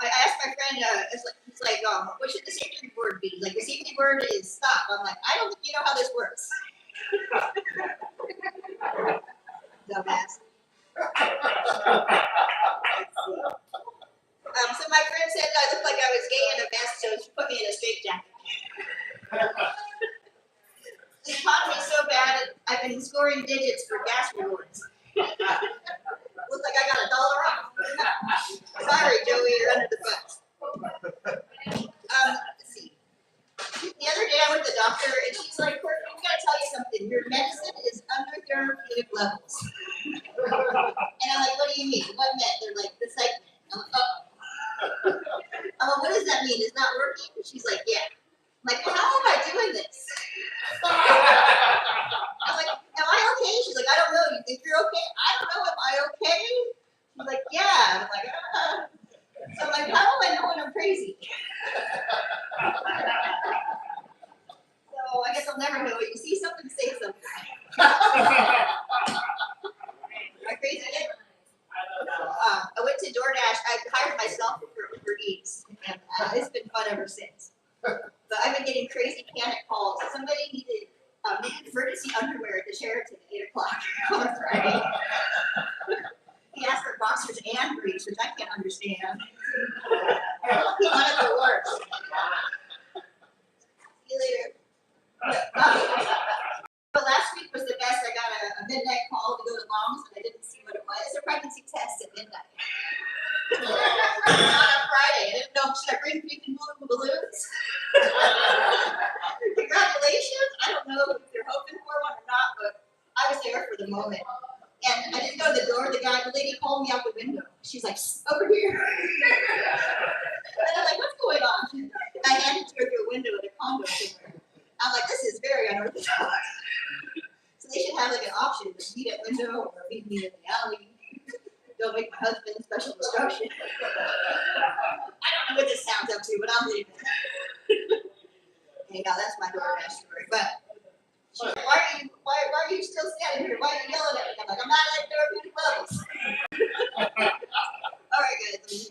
I asked my friend, he's like, what should the safety word be? He's like, the safety word is stop. I'm like, I don't think you know how this works. Dumbass. So my friend said I looked like I was gay in a vest, so she put me in a straitjacket. The economy's so bad, I've been scoring digits for gas rewards. Looks like I got $1 off. Sorry, Joey, you're under the bus. Let's see. The other day I went to the doctor and she's like, "Courtney, we gotta tell you something. Your medicine is under therapeutic levels." And I'm like, "What do you mean? What med?" They're like, "The psych med." I'm like, "Uh-oh." I'm like, "What does that mean? It's not working?" She's like, "Yeah." I'm like, "How am I doing this?" I was like, "Am I okay?" She's like, "I don't know. You think you're okay?" I don't know. Am I okay? She's like, "Yeah." I'm like, So I'm like, how do I know when I'm crazy? So I guess I'll never know. You see something, say something. Am I crazy yet? I went to DoorDash. I hired myself for Uber Eats, and it's been fun ever since. But I've been getting crazy panic calls. Somebody needed emergency underwear at the Sheraton at 8 o'clock on a Friday. He asked for boxers and briefs, which I can't understand. He wanted the worst. See you later. But last week was the best. I got a midnight call to go to Long's, and I didn't see what it was. It's a pregnancy test at midnight. On a Friday. I didn't know, should I bring freaking balloons? Congratulations. I don't know if you're hoping for one or not, but I was there for the moment. And I didn't go to the door. The lady called me out the window. She's like, "Over here." And I'm like, "What's going on?" I handed her through a window at a condo somewhere. I'm like, "This is very unorthodox." So they should have like an option to meet at window or meet me in the alley. Don't make my husband special instruction. I don't know what this sounds up to, but I'm leaving. Anyhow, that's my DoorDash story. But she's like, why are you still standing here? Why are you yelling at me? I'm like, I'm not at therapeutic levels. All right, guys.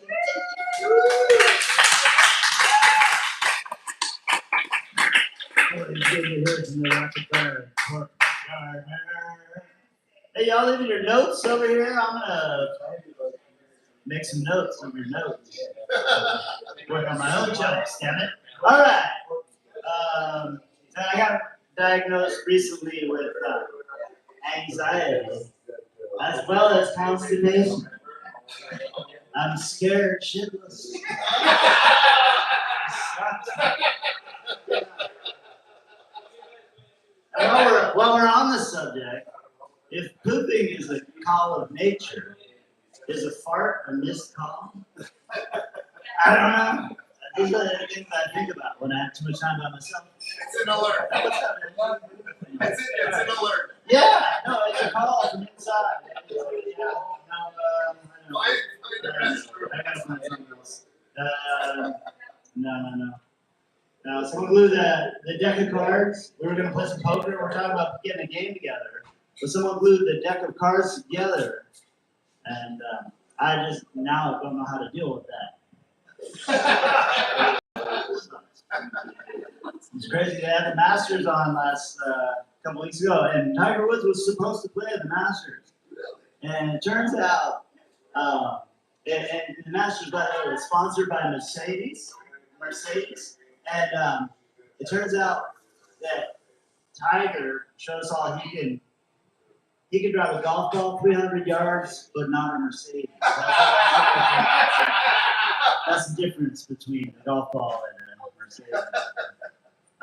Hey, y'all leaving your notes over here? I'm gonna make some notes on your notes. Work on my own jokes, damn it. All right. I got diagnosed recently with anxiety, as well as constipation. I'm scared shitless. While we're on the subject, if pooping is a call of nature, is a fart a missed call? I don't know. These are the things I think about when I have too much time by myself. It's an alert. What's up, man? It's an alert. Yeah, no, it's a call from inside. I gotta find something else. No. Now, someone glued the deck of cards. We were gonna play some poker. We're talking about getting a game together. But someone glued the deck of cards together, and I just now don't know how to deal with that. It's crazy. They had the Masters on last couple weeks ago, and Tiger Woods was supposed to play at the Masters. And it turns out, and the Masters was sponsored by Mercedes, and it turns out that Tiger showed us all he can drive a golf ball 300 yards, but not a Mercedes. That's the difference between a golf ball and a Mercedes.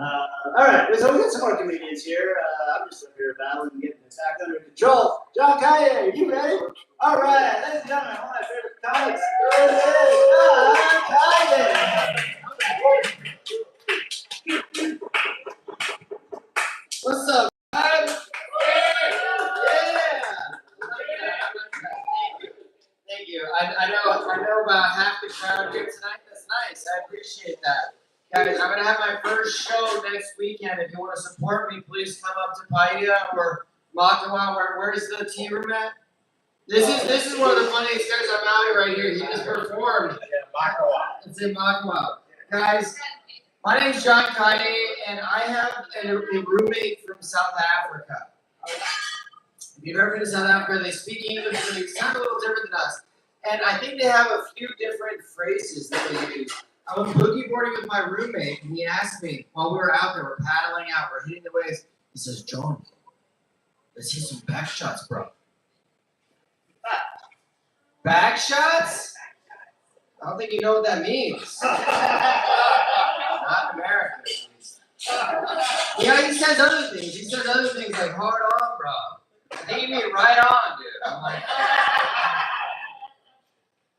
All right, so we got some more comedians here. I'm just over here battling and getting this act under control. John Kaye, are you ready? All right, ladies and gentlemen, one of my favorite comics. Here it is, John Kaye. What's up, guys? Yeah. Thank you. I know about half the crowd here tonight. That's nice. I appreciate that. Guys, I'm gonna have my first show next weekend. If you want to support me, please come up to Paia or Makawa. Where's the tea room at? This is one of the funniest guys on Maui right here. He just performed. Makawa. It's in Makawa. Guys, my name's John Kaye, and I have a roommate from South Africa. If you've ever been to South Africa, they speak English, but they sound a little different than us. And I think they have a few different phrases that they use. I was boogie boarding with my roommate, and he asked me while we were out there, we're paddling out, we're hitting the waves. He says, "John, let's hit some back shots, bro." Back shots? I don't think you know what that means. Not in America, at least. Yeah, he says other things. He says other things like hard on, bro. I think you mean right on, dude. I'm like,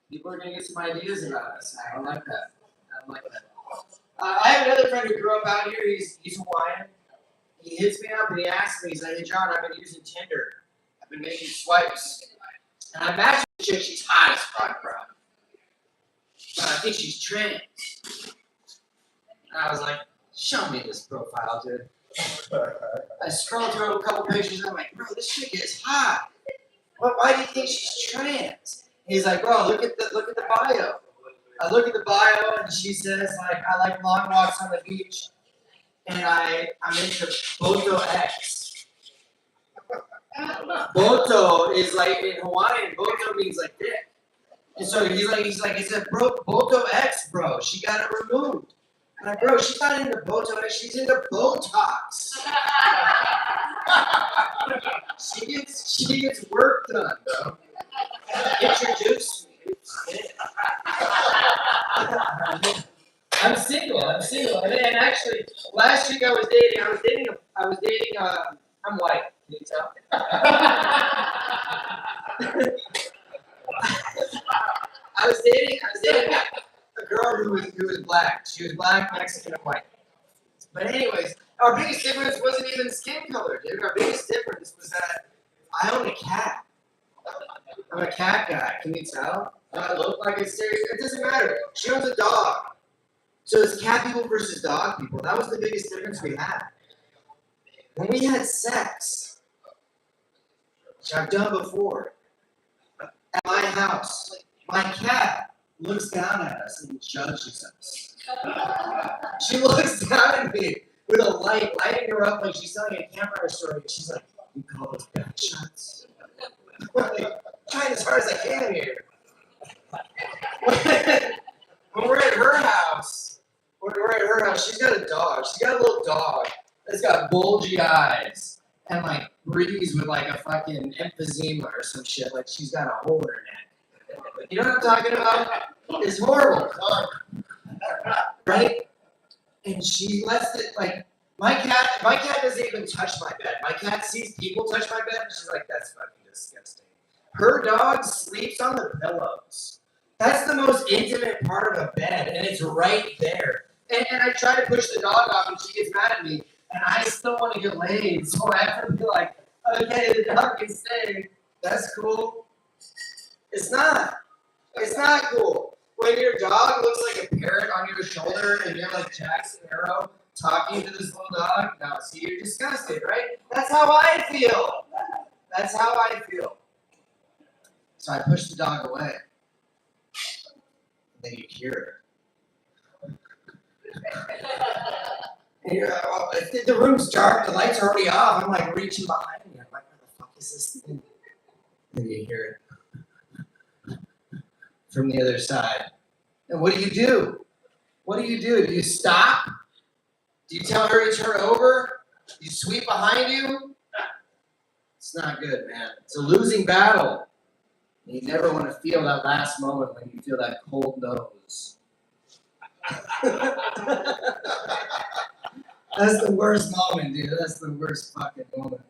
people are gonna get some ideas about us. I don't like that. I have another friend who grew up out here. He's Hawaiian. He hits me up and he asks me, he's like, "Hey John, I've been using Tinder. I've been making swipes. And I matched with a chick, she's hot as fuck, bro. But I think she's trans." And I was like, "Show me this profile, dude." I scrolled through a couple pictures and I'm like, "Bro, this chick is hot. Well, why do you think she's trans?" He's like, "Bro, look at the bio." I look at the bio and she says, like, "I like long walks on the beach and I'm into Boto X." Boto is like in Hawaiian, Boto means like dick. And so he's like, he said, "Bro, Boto X, bro, she got it removed." I'm like, "Bro, she's not into Boto X, she's into Botox." She gets work done, bro. Introduce me. I'm single. And actually, last week I was dating. I'm white. Can you tell? I was dating a girl who was black. She was black, Mexican, and white. But anyways, our biggest difference wasn't even skin color, dude. Our biggest difference was that I own a cat. I'm a cat guy. Can you tell? I look like it's serious. It doesn't matter. She owns a dog. So it's cat people versus dog people. That was the biggest difference we had. When we had sex, which I've done before, at my house, my cat looks down at us and judges us. She looks down at me with a light, lighting her up like she's telling a campfire story. She's like, "We call those back shots." Trying as hard as I can here. When we're at her house, she's got a dog. She's got a little dog that's got bulgy eyes and like breathes with like a fucking emphysema or some shit. Like she's got a hole in her neck. You know what I'm talking about? It's horrible. Right? And she lets it like my cat doesn't even touch my bed. My cat sees people touch my bed and she's like, "That's fucking disgusting." Her dog sleeps on the pillows. That's the most intimate part of a bed, and it's right there. And I try to push the dog off, and she gets mad at me, and I still want to get laid, so I have to be like, "Okay, the dog can stay. That's cool." It's not. It's not cool. When your dog looks like a parrot on your shoulder, and you're like Jack Sparrow talking to this little dog, no, see, you're disgusted, right? That's how I feel. That's how I feel. So I push the dog away. And then you hear it. And the room's dark, the lights are already off. I'm like reaching behind me. I'm like, "Where the fuck is this thing?" And and you hear it from the other side. And what do? What do? Do you stop? Do you tell her to turn over? Do you sweep behind you? It's not good, man. It's a losing battle. And you never want to feel that last moment when you feel that cold nose. That's the worst moment, dude. That's the worst fucking moment.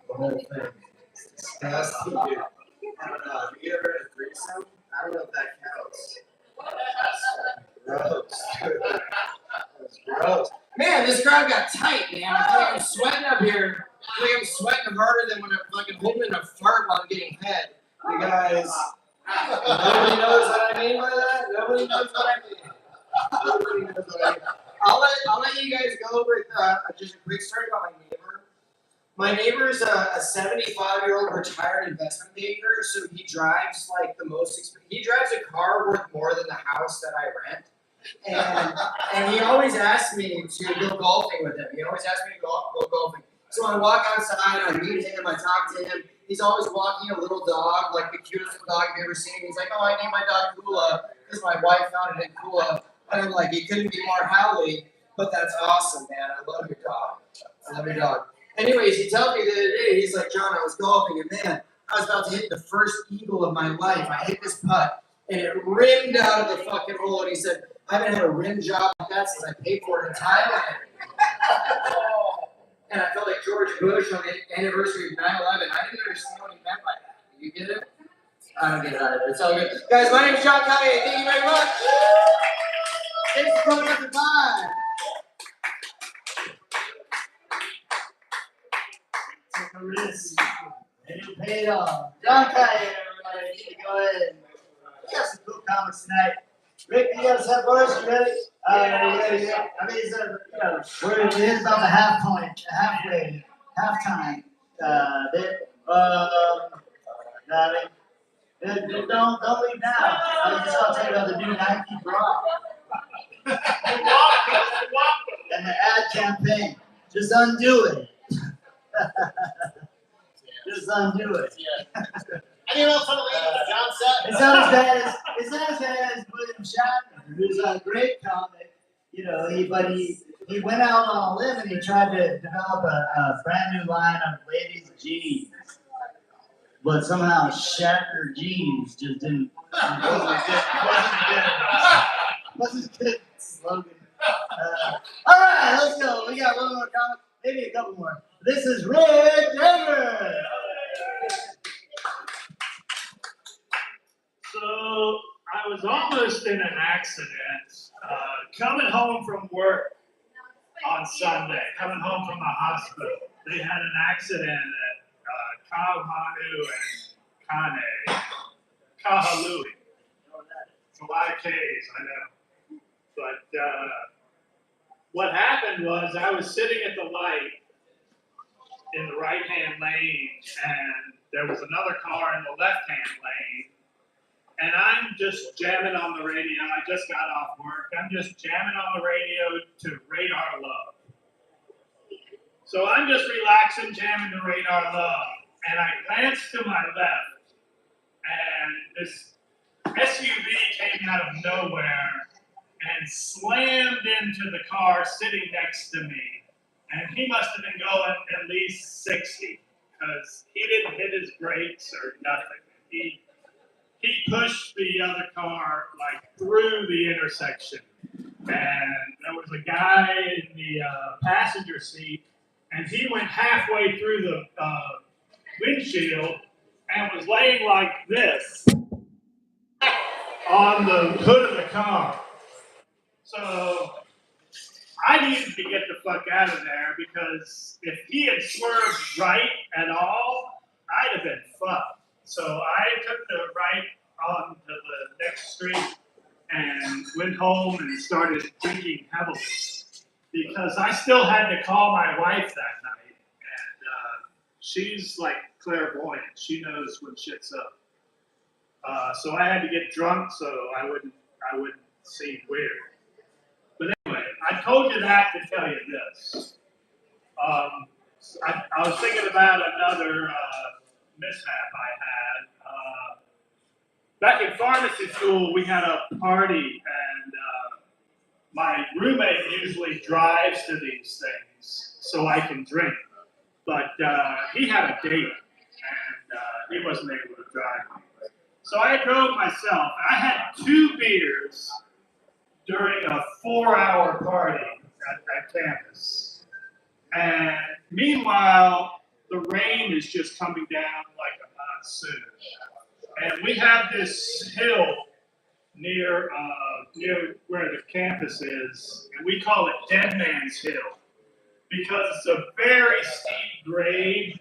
The whole thing. It's disgusting, dude. I don't know. Have you ever had a threesome? I don't know if that counts. Gross. That's gross. Man, this crowd got tight, man. I feel like I'm sweating up here. I feel like I'm sweating harder than when I'm fucking holding a fart while I'm getting head. You guys, nobody knows what I mean by that? Nobody knows what I mean. Nobody knows what I mean. I'll let you guys go with just a quick story about my neighbor. My neighbor's a 75-year-old retired investment banker, so he drives like the most. He drives a car worth more than the house that I rent. And he always asks me to go golfing with him. He always asks me to go golfing. So I walk outside, I meet him, I talk to him. He's always walking a little dog, like the cutest dog you've ever seen. He's like, oh, I named my dog Kula because my wife found it in Kula. And I'm like, you couldn't be more howly, but that's awesome, man. I love your dog. I love your dog. Anyways, he tells me the other day, he's like, John, I was golfing, and man, I was about to hit the first eagle of my life. I hit this putt, and it rimmed out of the fucking hole. And he said, I haven't had a rim job like that since I paid for it in Thailand. And I felt like George Bush on the anniversary of 9/11. I didn't understand what he meant by that. Do you get it? I don't get it either. It's all good. Guys, my name is John Kanye. Thank you very much. Thanks for coming up to Vibe. Took a risk. And it paid off. John Kanye, everybody. Need to go ahead. We got some cool comics tonight. Rick, you got a set for us? You ready? Yeah. I mean, it's we're about the halftime bit. Don't leave now. I was just going to tell you about the new Nike bra. And the ad campaign. Just undo it. Just undo it. Anyone else want to leave the John set? It's not as bad as William Shatner, who's a great comic. You know, he went out on a limb and he tried to develop a brand new line of ladies' jeans. But somehow Shatner jeans just didn't. Wasn't good slogan. All right, let's go. We got one more comic, maybe a couple more. This is Rick Emmer. So I was almost in an accident coming home from work on Sunday, coming home from the hospital. They had an accident at Kahalui. 5 Ks, I know. But what happened was I was sitting at the light in the right-hand lane, and there was another car in the left-hand lane. And I'm just jamming on the radio. I just got off work. I'm just jamming on the radio to Radar Love. So I'm just relaxing, jamming to Radar Love. And I glanced to my left, and this SUV came out of nowhere and slammed into the car sitting next to me. And he must have been going at least 60, because he didn't hit his brakes or nothing. He pushed the other car like through the intersection, and there was a guy in the passenger seat, and he went halfway through the windshield and was laying like this on the hood of the car. So I needed to get the fuck out of there, because if he had swerved right at all, I'd have been fucked. So I took the right onto the next street and went home and started drinking heavily, because I still had to call my wife that night, and she's like clairvoyant. She knows when shit's up. So I had to get drunk so I wouldn't seem weird. But anyway, I told you that to tell you this. I was thinking about another mishap I had. back in pharmacy school, we had a party, and my roommate usually drives to these things so I can drink. But he had a date, and he wasn't able to drive me. So I drove myself. I had 2 beers during a 4-hour party at campus. And meanwhile, the rain is just coming down like a monsoon. And we have this hill near where the campus is, and we call it Dead Man's Hill because it's a very steep grade,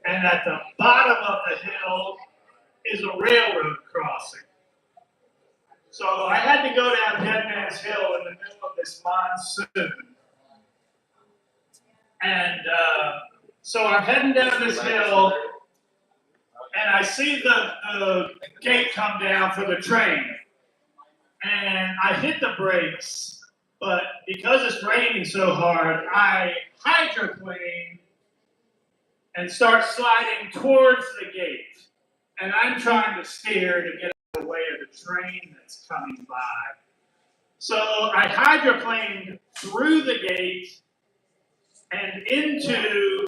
and at the bottom of the hill is a railroad crossing. So I had to go down Dead Man's Hill in the middle of this monsoon. And so I'm heading down this hill, and I see the gate come down for the train. And I hit the brakes, but because it's raining so hard, I hydroplane and start sliding towards the gate. And I'm trying to steer to get out of the way of the train that's coming by. So I hydroplaned through the gate and into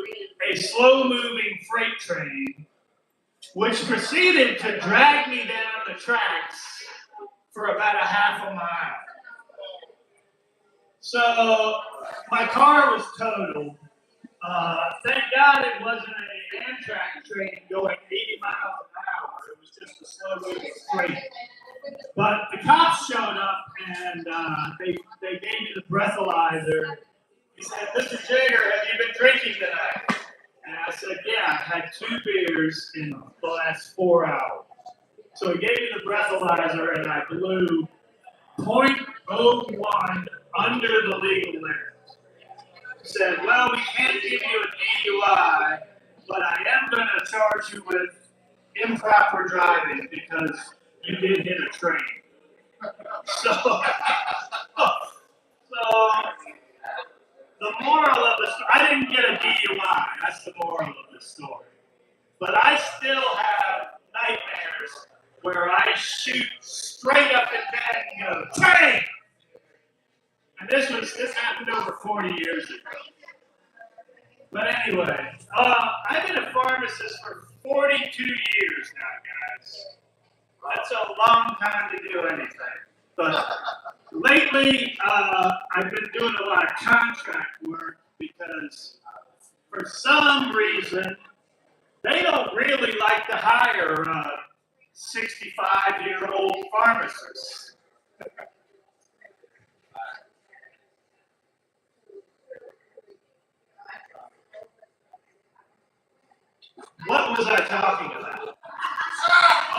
a slow-moving freight train, which proceeded to drag me down the tracks for about a half a mile. So my car was totaled. Thank God it wasn't an Amtrak train going 80 miles an hour. It was just a slow-moving freight. But the cops showed up, and they gave me the breathalyzer. He said, "Mr. Jagger, have you been drinking tonight?" And I said, "Yeah, I had 2 beers in the last 4 hours." So he gave me the breathalyzer, and I blew 0.01 under the legal limit. He said, "Well, we can't give you a DUI, but I am going to charge you with improper driving because you did hit a train." So the moral of the story, I didn't get a DUI. That's the moral of the story. But I still have nightmares where I shoot straight up in bed and go, "Train!" And this happened over 40 years ago. But anyway, I've been a pharmacist for 42 years now, guys. That's a long time to do anything. But lately, I've been doing a lot of contract work because for some reason, they don't really like to hire 65-year-old pharmacists. What was I talking about?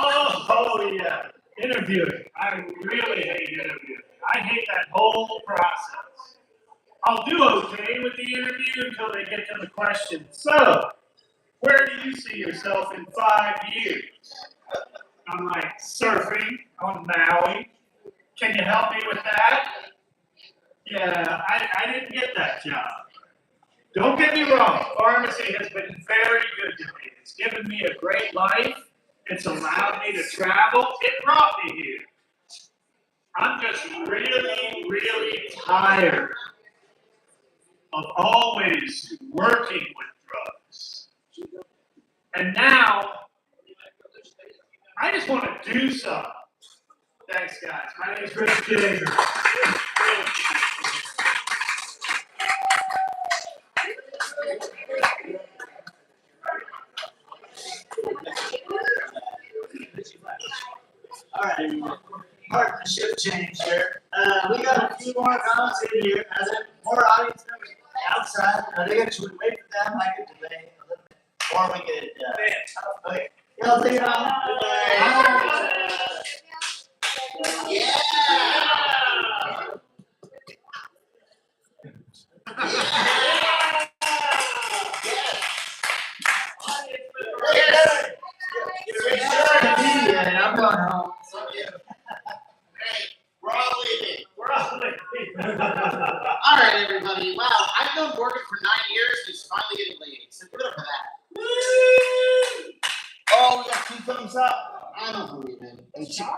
Oh yeah, interviewing. I really hate interviewing. I hate that whole process. I'll do okay with the interview until they get to the question. So, where do you see yourself in 5 years? I'm like, surfing on Maui. Can you help me with that? Yeah, I didn't get that job. Don't get me wrong, pharmacy has been very good to me. It's given me a great life. It's allowed me to travel. It brought me here. I'm just really, really tired of always working with drugs. And now, I just want to do something. Thanks, guys. My name is Rich Jagger. All right, partnership change here. We got a few more comments in here. As in more audience members outside, I think I should wait for them. I could delay a little bit, or we could. Okay, y'all take it on. Yeah! I'm going home. Hey, we're all leaving. We're all leaving. All right, everybody. Wow, I've been working for 9 years and he's finally getting laid. So give it up for that. Oh, we got 2 thumbs up. All I'm not hungry, man.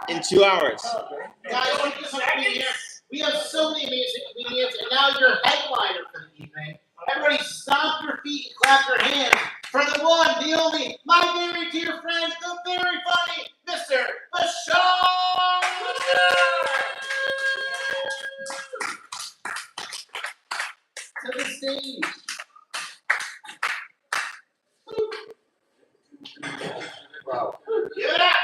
In 2 hours. Guys, thank you so much for being here. We have so many amazing comedians, and now you're headliner for the evening. Everybody stomp your feet and clap your hands for the one, the only, my very dear friend, the very funny Mr. Bashaw! To the stage. Wow. Give it up!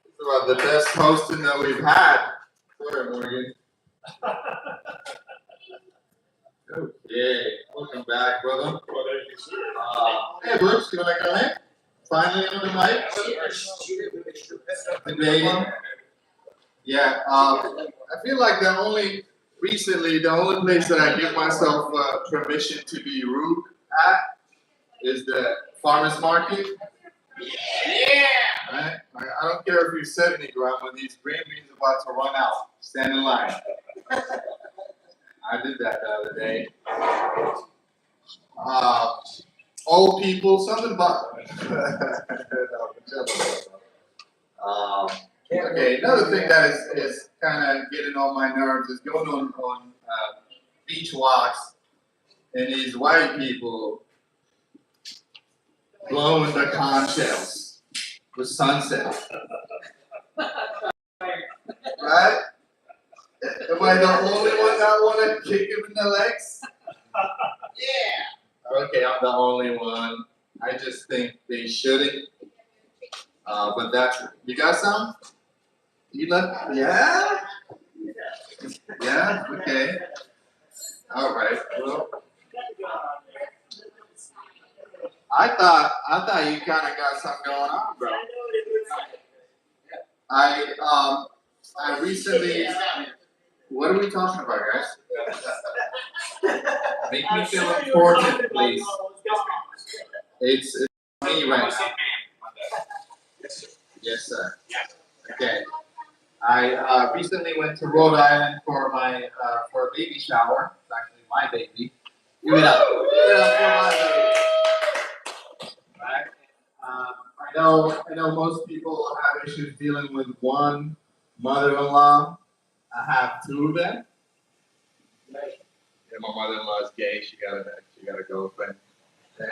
It's about the best hosting that we've had. Sorry, Morgan. Okay, welcome back, brother. Hey, Brooks, you wanna come in? Finally on the mic. Debating. Yeah, I feel like the only place that I give myself permission to be rude at is the farmer's market. Yeah! Right? Like, I don't care if you're 70 gram when these green beans are about to run out. Stand in line. I did that the other day. Old people, something about. Okay, another thing that is kind of getting on my nerves is going on beach walks and these white people blowing the conch shells with sunset. Right? Am I the only one that want to kick him in the legs? Yeah! Okay, I'm the only one. I just think they shouldn't. But that's, you got some? You left? Yeah? Yeah? Okay. All right. Well, I thought you kind of got something going on, bro. I recently. What are we talking about, guys? Make me feel important, please. It's me right now. Yes, sir. Okay. I recently went to Rhode Island for my for a baby shower. It's actually my baby. Give it up. Give it up for my baby. Right. I know most people have issues dealing with one mother-in-law. I have two of them. Yeah, my mother-in-law is gay. She got a girlfriend. And,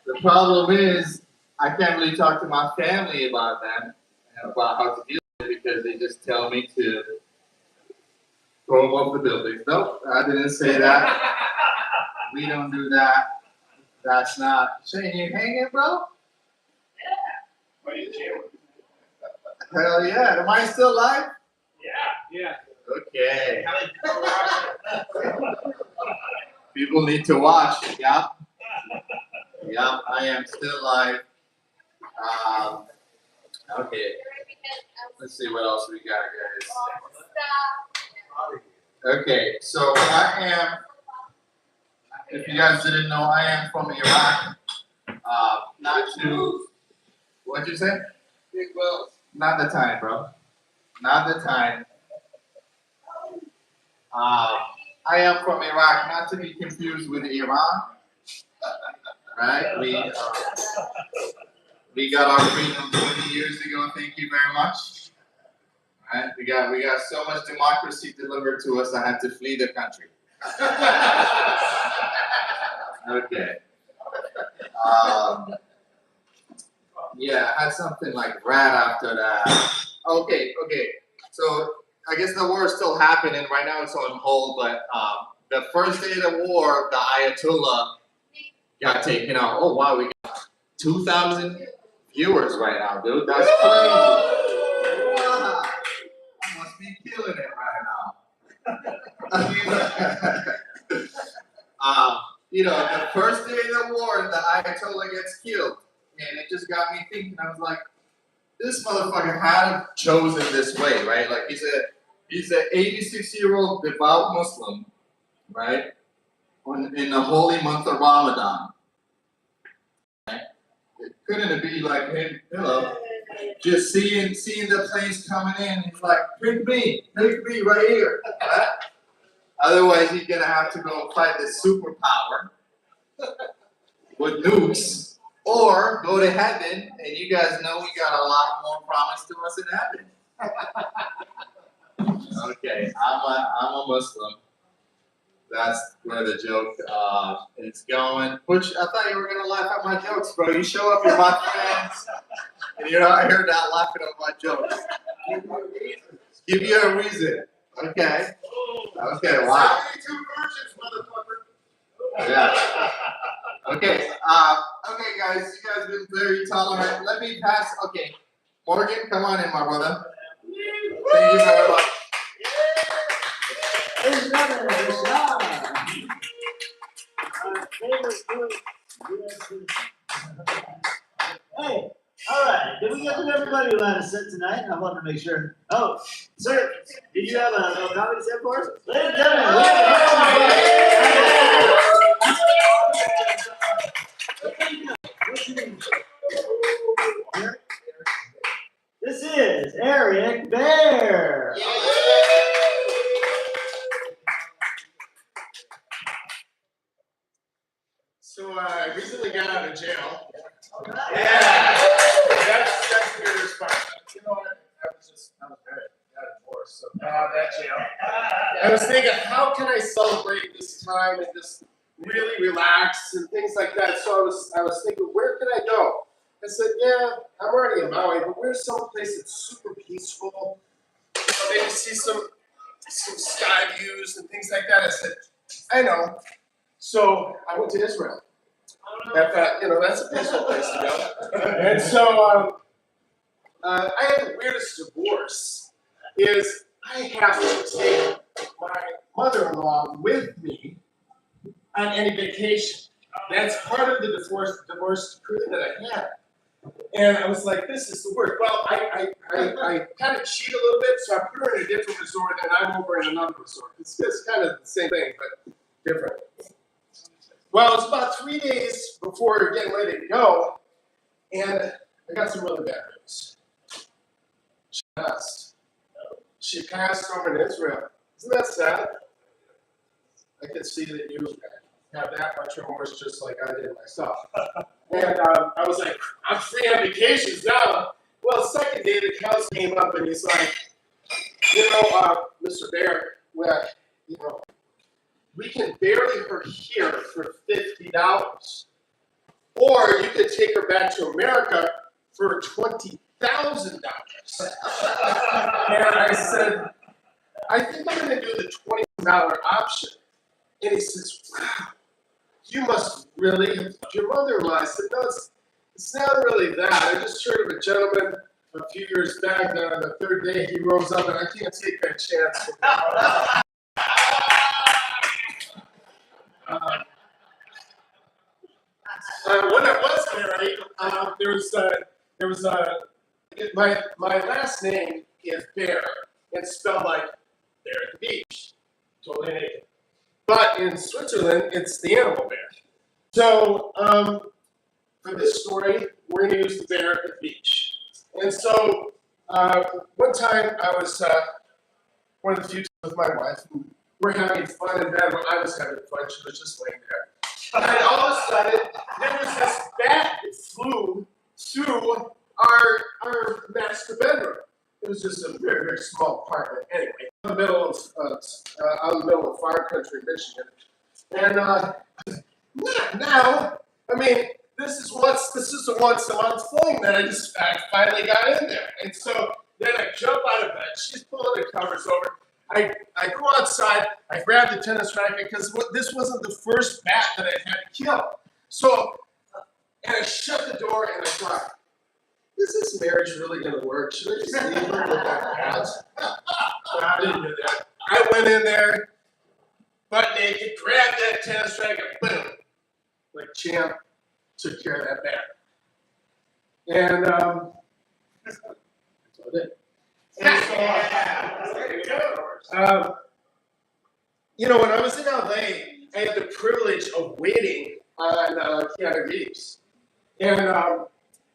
the problem is, I can't really talk to my family about them and about how to deal with it because they just tell me to throw them off the buildings. Nope, I didn't say that. We don't do that. That's not. Shane, you hanging, bro? What are you doing? Hell yeah. Am I still live? Yeah. Okay. People need to watch. Yeah. Yeah, I am still live. Okay. Let's see what else we got, guys. Okay, so I am, if you guys didn't know, I am from Iraq. Not to, what'd you say? Big Wells. Not the time, bro. Not the time. I am from Iraq, not to be confused with Iran. Right? We got our freedom 20 years ago. Thank you very much. Right? We got so much democracy delivered to us. I had to flee the country. Okay. Yeah, I had something like right after that. Okay. So I guess the war is still happening. Right now it's on hold, but the first day of the war, the Ayatollah got taken out. Oh wow, we got 2,000 viewers right now, dude. That's crazy. Wow. I must be killing it right now. The first day of the war, the Ayatollah gets killed. And it just got me thinking. I was like, this motherfucker had chosen this way, right? Like he's an 86-year-old devout Muslim, right? In the holy month of Ramadan. It couldn't be like him, just seeing the planes coming in. He's like, pick me right here. Right? Otherwise, he's gonna have to go fight this superpower with nukes. or go to heaven, and you guys know we got a lot more promised to us in heaven. Okay, I'm a Muslim. That's where the joke is going. Which I thought you were gonna laugh at my jokes, bro. You show up with my friends, and you're out here not laughing at my jokes. Give you a reason. Okay. Okay. Wow. Yeah. Okay. Okay, guys. You guys have been very tolerant. Let me pass. Okay. Morgan, come on in, my brother. Thank you very much. Hey, all right. Did we get to everybody who had a sit tonight? I wanted to make sure. Oh, sir, did you have a comedy set for us? Ladies and gentlemen, we have this is Eric Bear. So I recently got out of jail. Yeah, that's a good response. You know what? I was married, got divorced, so got out of that jail. I was thinking, how can I celebrate this time and just really relax and things like that? So I was thinking, where can I go? I said, yeah, I'm already in Maui, but where's some place that's super peaceful? You know, maybe see some sky views and things like that. I said, I know. So I went to Israel. I thought, you know, that's a peaceful place to go. And so I had the weirdest divorce. Is I have to take my mother-in-law with me on any vacation. That's part of the divorce decree that I had. And I was like, this is the worst. Well, I kind of cheat a little bit, so I put her in a different resort, and I'm over in another resort. It's kind of the same thing, but different. Well, it was about 3 days before getting ready to go, and I got some really bad news. She passed. She passed over in Israel. Isn't that sad? I can see that you have that much remorse just like I did myself. And I was like, I'm free on vacations now. Well, the second day, the counsel came up, and he's like, you know, Mr. Bear, well, you know, we can bury her here for $50. Or you could take her back to America for $20,000. And I said, I think I'm going to do the $20 option. And he says, wow, you must really have loved your mother-in-law. I said, no, it's not really that. I just heard of a gentleman a few years back that on the third day he rose up, and I can't take that chance. When I was married, there was my last name is Bear. It's spelled like bear at the beach, totally naked. But in Switzerland, it's the animal bear. So for this story, we're going to use the bear at the beach. And so one time I was one of the few times with my wife, and we're having fun in bed. Well, I was having fun. She was just laying there. And all of a sudden, there was this bat that flew through our master bedroom. It was just a very, very small apartment. Anyway, in the middle of far country, Michigan. And now, I mean, this is a once a month thing that I finally got in there. And so then I jump out of bed. She's pulling the covers over. I go outside, I grab the tennis racket, because this wasn't the first bat that I had to kill. So, and I shut the door and I thought, is this marriage really going to work? Should I just leave her with that bat? I didn't do that. I went in there, butt naked, grabbed that tennis racket, boom. Like champ, took care of that bat. And that's what I did. And so, you know, when I was in LA, I had the privilege of waiting on Keanu Reeves. And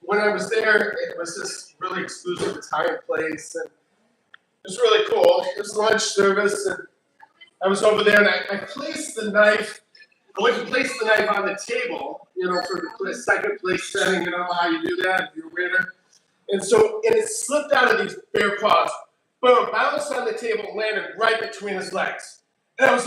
when I was there, it was this really exclusive Italian place, and it was really cool. It was lunch service, and I was over there, and I placed the knife I went to place the knife on the table, for the second place setting, how you do that if you're a waiter. And it slipped out of these bare paws, boom, bounced on the table, and landed right between his legs. And I was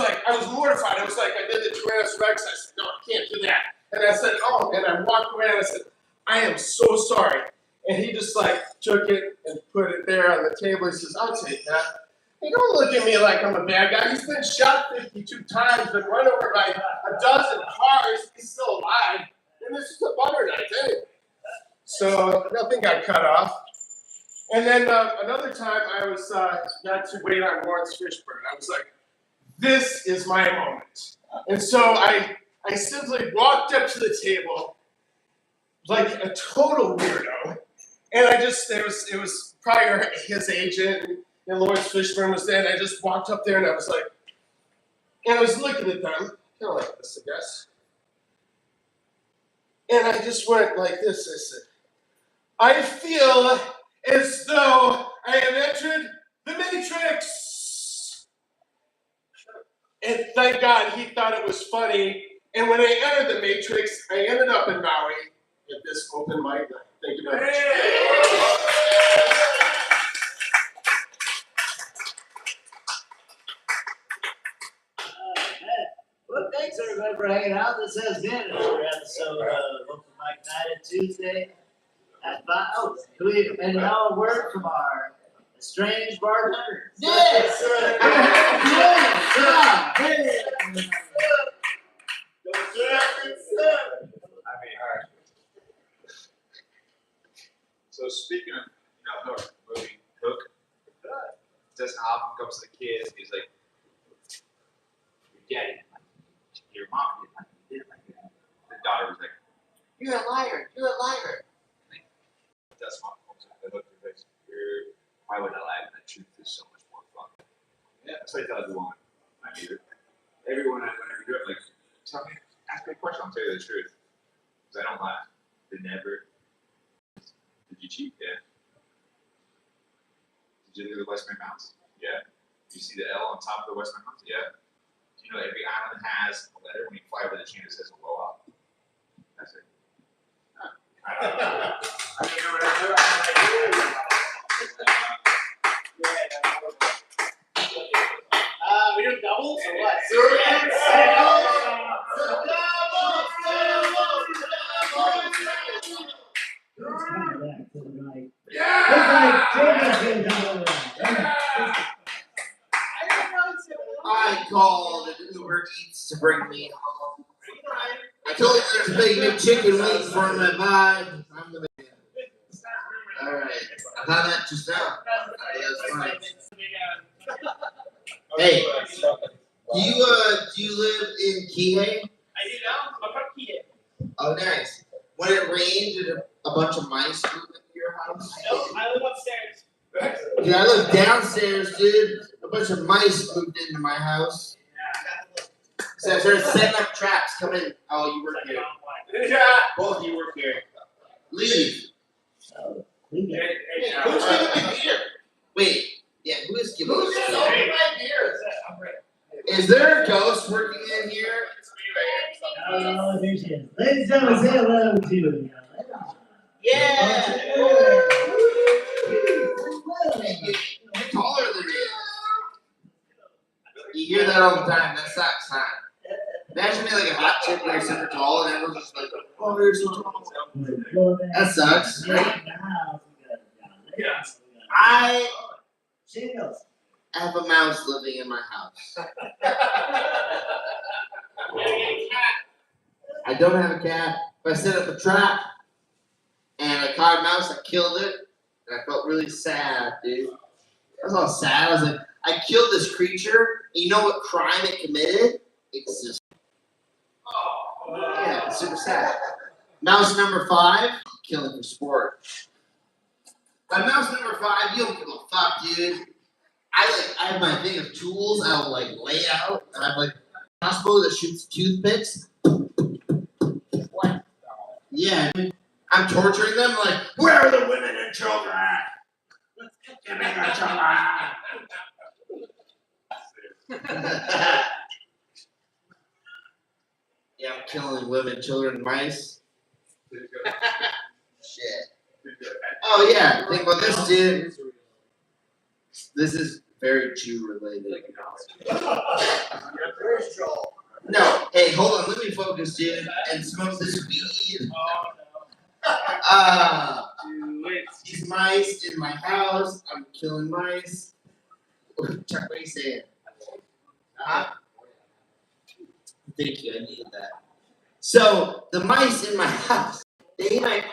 mortified. I did the Tyrannosaurus Rex. I said, no, I can't do that. And I said, oh, and I walked away and I said, I am so sorry. And he just took it and put it there on the table. He says, I'll take that. Hey, don't look at me like I'm a bad guy. He's been shot 52 times, been run over by a dozen cars. He's still alive. And this is a butter knife, anyway. So nothing got cut off. And then another time I was got to wait on Lawrence Fishburne. I was like, this is my moment. And so I simply walked up to the table like a total weirdo. And it was probably his agent and Lawrence Fishburne was there. And I just walked up there and I was like, and I was looking at them, kind of like this, I guess. And I just went like this. I said, I feel as though I have entered the Matrix. And thank God he thought it was funny. And when I entered the Matrix, I ended up in Maui at this open mic night. Thank you very much. Well, thanks everybody for hanging out. This has been another episode of Open Mic Night at Tuesday at 5. Oh, and now a word from our estranged bartender. Yes! So speaking of, Hook, movie Hook, Dustin Hoffman comes to the kids and he's like, your daddy, your mom didn't like it. The daughter was like, you're a liar. Dustin Hoffman comes up, they look at her face, why would I lie? The truth is so much more fun. Yeah, that's what I tell everyone. Everyone I whenever you do it, tell me, ask me a question, I'll tell you the truth. Because I don't lie. They never. Did you cheat? Yeah. Did you look at the Western Mountains? Yeah. Do you see the L on top of the Western Mountains? Yeah. Do you know every island has a letter when you fly over the chain that says aloha? That's it. I don't know. We do doubles or what? I called an Uber Eats to bring me home. I told him there's a big new chicken wings for him at 5. I'm the man. Alright. I found that just now. That's fine. Hey, do you live in Kihei? I do now. I'm from Kihei. Oh, nice. When it rained, did a bunch of mice move into your house? No, I live upstairs. Yeah, I live downstairs, dude. A bunch of mice moved into my house. So I started setting up traps. Come in. Oh, you work here. Yeah. Both of you work here. Leave. We get it. Hey, who's giving me beer? Wait. Yeah, who is giving me beer? Is there a ghost working in here? Oh, there she is. Ladies and gentlemen, say hello to Yeah. You're taller than me. You hear that all the time. That sucks, huh? Imagine me like a hot chick where you're super tall and everyone's just like, oh, you're so tall. That sucks. I have a mouse living in my house. I don't have a cat, but I set up a trap and I caught a mouse, I killed it, and I felt really sad, dude. I was all sad. I was like, I killed this creature, and you know what crime it committed? Existed. Yeah, it's super sad. Mouse number 5, killing for sport. By mouse number 5, you don't give a fuck, dude. I have my thing of tools I'll lay out, and I have a crossbow that shoots toothpicks. What? Yeah, I'm torturing them where are the women and children? Give me the children. Yeah, I'm killing women, children, and mice. Shit. Oh yeah, think about this, dude. This is very Jew related. No, hey, hold on, let me focus, dude, and smoke this weed. These mice in my house. I'm killing mice. Chuck, what are you saying? Thank you, I needed that. So, the mice in my house, they ate my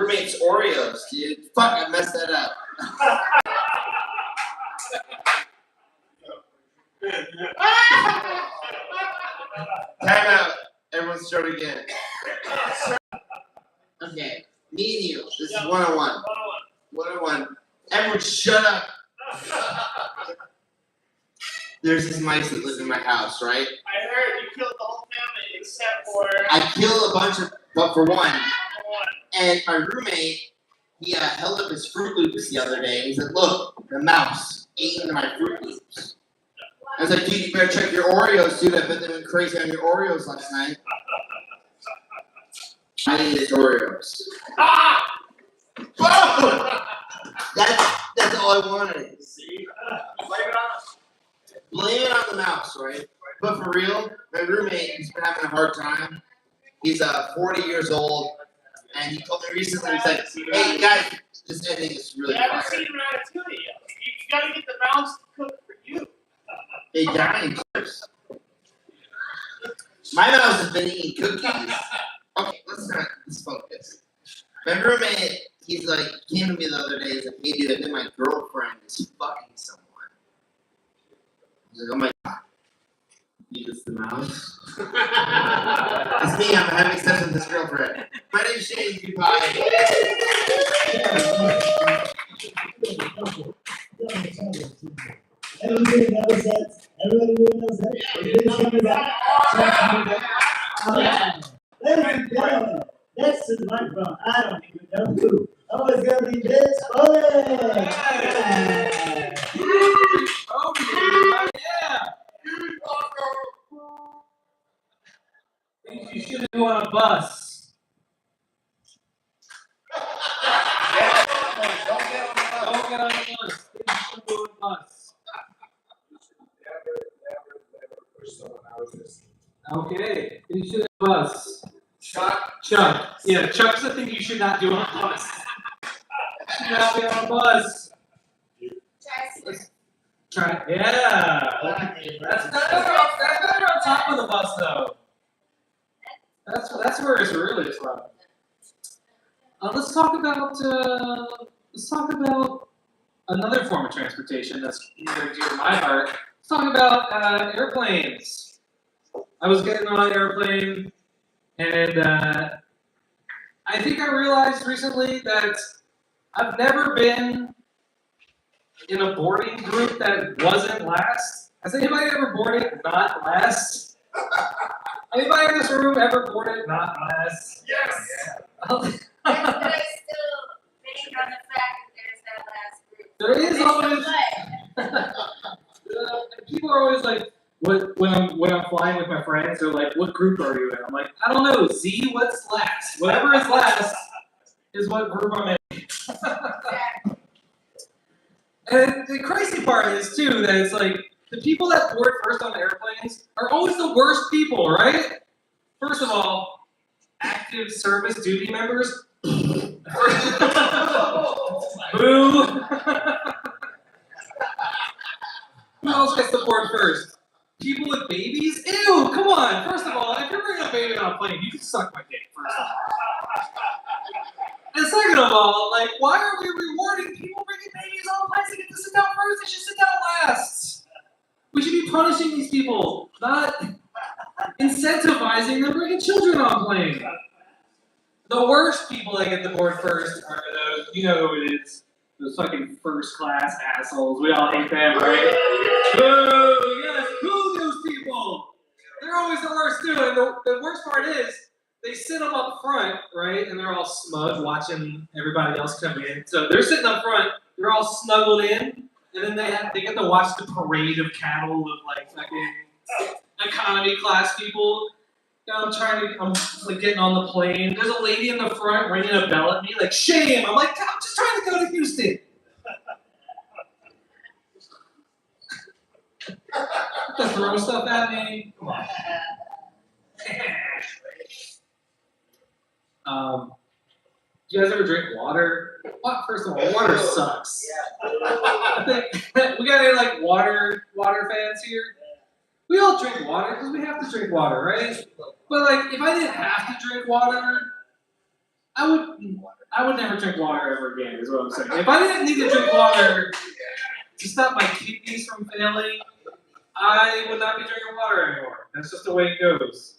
roommate's Oreos, dude. Fuck, I messed that up. Time out. Everyone start again. Okay, me and you. This is 101. 101. Everyone shut up. There's these mice that live in my house, right? I heard you killed the whole family except for. I killed a bunch of, but for one. And my roommate, he held up his Fruit Loops the other day. He said, "Look, the mouse ate into my Fruit Loops." I was like, "Dude, you better check your Oreos, dude. I bet they went crazy on your Oreos last night." I ate his Oreos. That's all I wanted. See? Blame it on us. Blame it on the mouse, right? But for real, my roommate, he's been having a hard time. He's 40 years old, and he told me recently, he's like, "Hey guys, this ending is really I haven't fire." seen Ratatouille yet. You gotta get the mouse to cook for you. Hey, dying first. My mouse has been eating cookies. Okay, let's focus. My roommate, he's like, came to me the other day, he's like, "Hey dude, I think my girlfriend is fucking someone." I was like, "Oh my god. You just the mouse?" It's me, I'm having sex with this girlfriend. My name's Shane, goodbye. Everybody knows that. Everybody knows that. Everybody's coming back. Ladies and gentlemen, next to the microphone, I don't even know who. Oh, it's gonna be Vince Foley. Think you shouldn't go on a bus. Don't get on the bus. Think you shouldn't go on a bus. Okay. Think you should have a bus. Chuck. Yeah, Chuck's the thing you should not do on a bus. Should not be on a bus. Try. Yeah. That's better on top of the bus though. That's where it's really from. Let's talk about another form of transportation that's near dear to my heart. Let's talk about airplanes. I was getting on an airplane, and I think I realized recently that I've never been in a boarding group that wasn't last. Has anybody ever boarded not last? Anybody in this room ever boarded not last? Yes. But I still bank on the fact that There there's that last group. is always. People are always like, when I'm flying with my friends, they're like, "What group are you in?" I'm like, "I don't know. Z, what's last? Whatever is last is what group I'm in." And the crazy part is too that it's like the people that board first on the airplanes are always the worst people, right? First of all, active service duty members. Boo. Who else gets to board first? People with babies? Ew, come on. First of all, if you're bringing a baby on a plane, you can suck my dick, first of all. And second of all, like, why are we rewarding people bringing babies on planes to get to sit down first? They should sit down last. We should be punishing these people, not incentivizing them bringing children on planes. The worst people that get to board first are those, you know who it is, those fucking first class assholes. We all hate them, right? Boo! Yes, boo those people! They're always the worst too. And the worst part is, they sit them up front, right? And they're all smug watching everybody else come in. So they're sitting up front, they're all snuggled in, and then they get to watch the parade of cattle of like fucking economy class people. I'm like getting on the plane. There's a lady in the front ringing a bell at me, like, shame. I'm like, I'm just trying to go to Houston. To throw stuff at me. Come on. Do you guys ever drink water? Well, first of all, water sucks. I think we got any like water fans here? We all drink water because we have to drink water, right? But like, if I didn't have to drink water, I would never drink water ever again. Is what I'm saying. If I didn't need to drink water to stop my kidneys from failing, I would not be drinking water anymore. That's just the way it goes.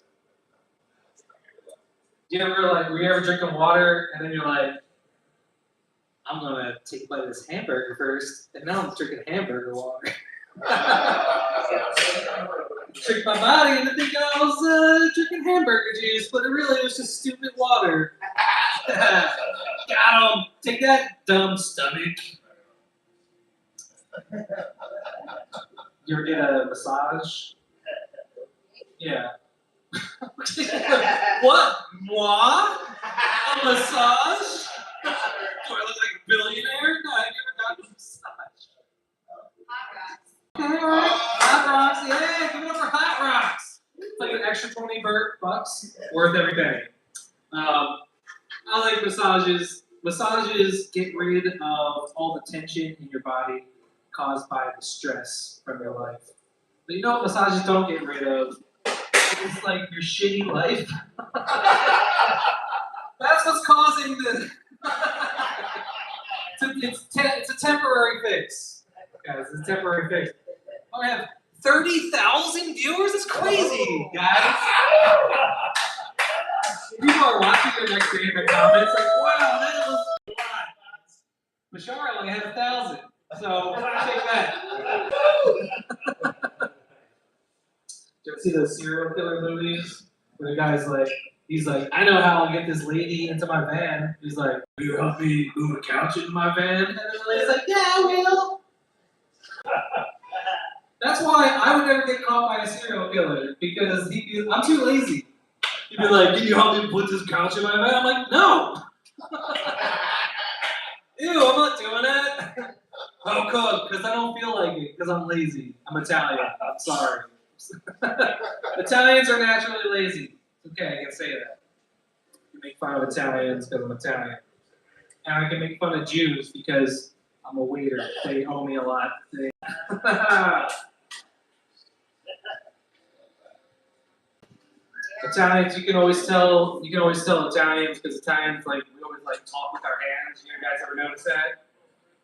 Were you ever drinking water and then you're like, I'm gonna take a bite of this hamburger first, and now I'm drinking hamburger water. Tricked my body into thinking I was drinking hamburger juice, but it really was just stupid water. Got him. Take that, dumb stomach. You ever get a massage? Yeah. What? Moi? A massage? Do I look like a billionaire? No, I've never gotten a massage. Okay, alright. Hot rocks, yeah, give it up for hot rocks. It's like an extra $20 worth every penny. I like massages. Massages get rid of all the tension in your body caused by the stress from your life. But you know what massages don't get rid of? It's like your shitty life. That's what's causing the. It's a temporary fix, guys. It's a temporary fix. Oh, we have 30,000 viewers. It's crazy, guys. People are watching the next day in the comments like, "Wow, that was a lot." Bashar only had 1,000, so take that. Do you ever see those serial killer movies where the guy's like, he's like, I know how I'll get this lady into my van. He's like, will you help me move a couch into my van? And then the lady's like, yeah, I will. That's why I would never get caught by a serial killer, because I'm too lazy. He'd be like, can you help me put this couch in my van? I'm like, no. Ew, I'm not doing that. How come? Because I don't feel like it, because I'm lazy. I'm Italian. I'm sorry. Italians are naturally lazy. Okay, I can say that. You make fun of Italians because I'm Italian. And I can make fun of Jews because I'm a waiter. They owe me a lot. Italians, you can always tell Italians because Italians we always talk with our hands. You guys ever notice that?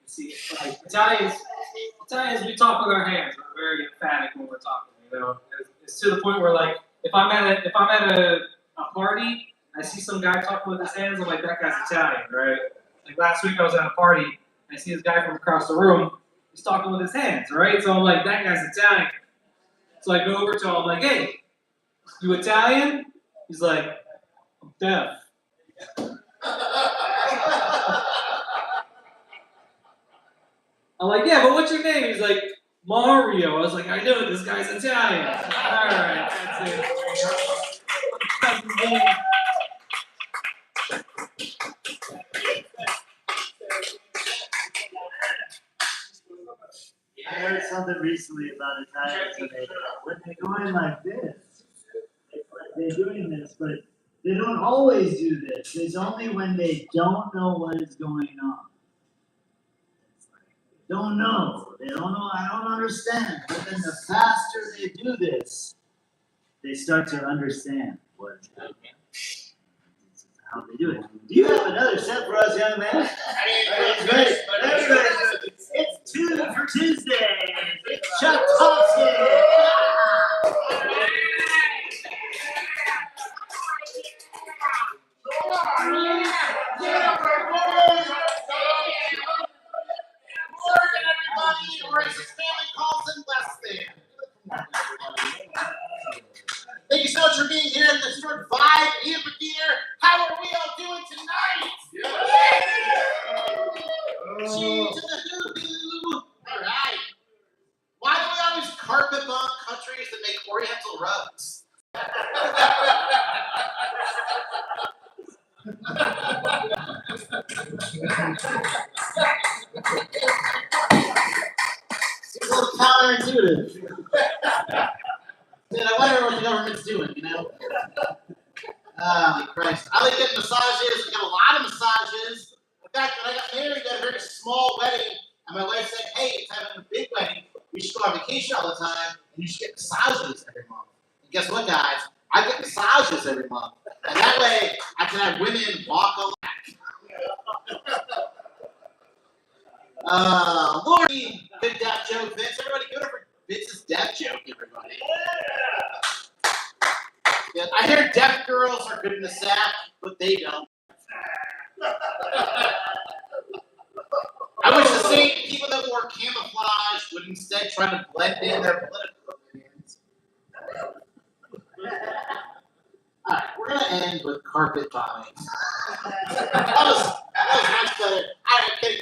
You see, Italians, we talk with our hands. We're very emphatic when we're talking. You know, it's to the point where if I'm at a party, I see some guy talking with his hands. I'm like, that guy's Italian, right? Like last week, I was at a party. And I see this guy from across the room. He's talking with his hands, right? So I'm like, that guy's Italian. So I go over to him. I'm like, hey, you Italian? He's like, I'm deaf. I'm like, yeah, but what's your name? He's like, Mario. I was like, I know this guy's Italian. All right, that's it. That's his name. I heard something recently about Italians when they go in like this. They're doing this, but they don't always do this. It's only when they don't know what is going on. Don't know. They don't know. I don't understand. But then the faster they do this, they start to understand what's happening. How they do it. Do you have another set for us, young man? Great. It's Two for Tuesday. It's Chuck Thompson. Everybody, or as his family calls him, less than. Thank you so much for being here at the Short Vibe Amphitheater. How are we all doing tonight? Seems a little counterintuitive. Man, I wonder what the government's doing, you know? Oh, Christ. I like getting massages. I got a lot of massages. In fact, when I got married, I had a very small wedding, and my wife said, hey, it's having a big wedding. We should go on vacation all the time, and you should get massages every month. And guess what, guys? I get massages every month. And that way, I can have women walk on back. Lordy, good death joke, Vince. Everybody go for Vince's death joke, everybody. Yeah, I hear deaf girls are good in the sack, but they don't. I wish the same people that wore camouflage would instead try to blend in their political opinions. Alright, we're gonna end with carpet bombing. that was much better. Alright, kidding.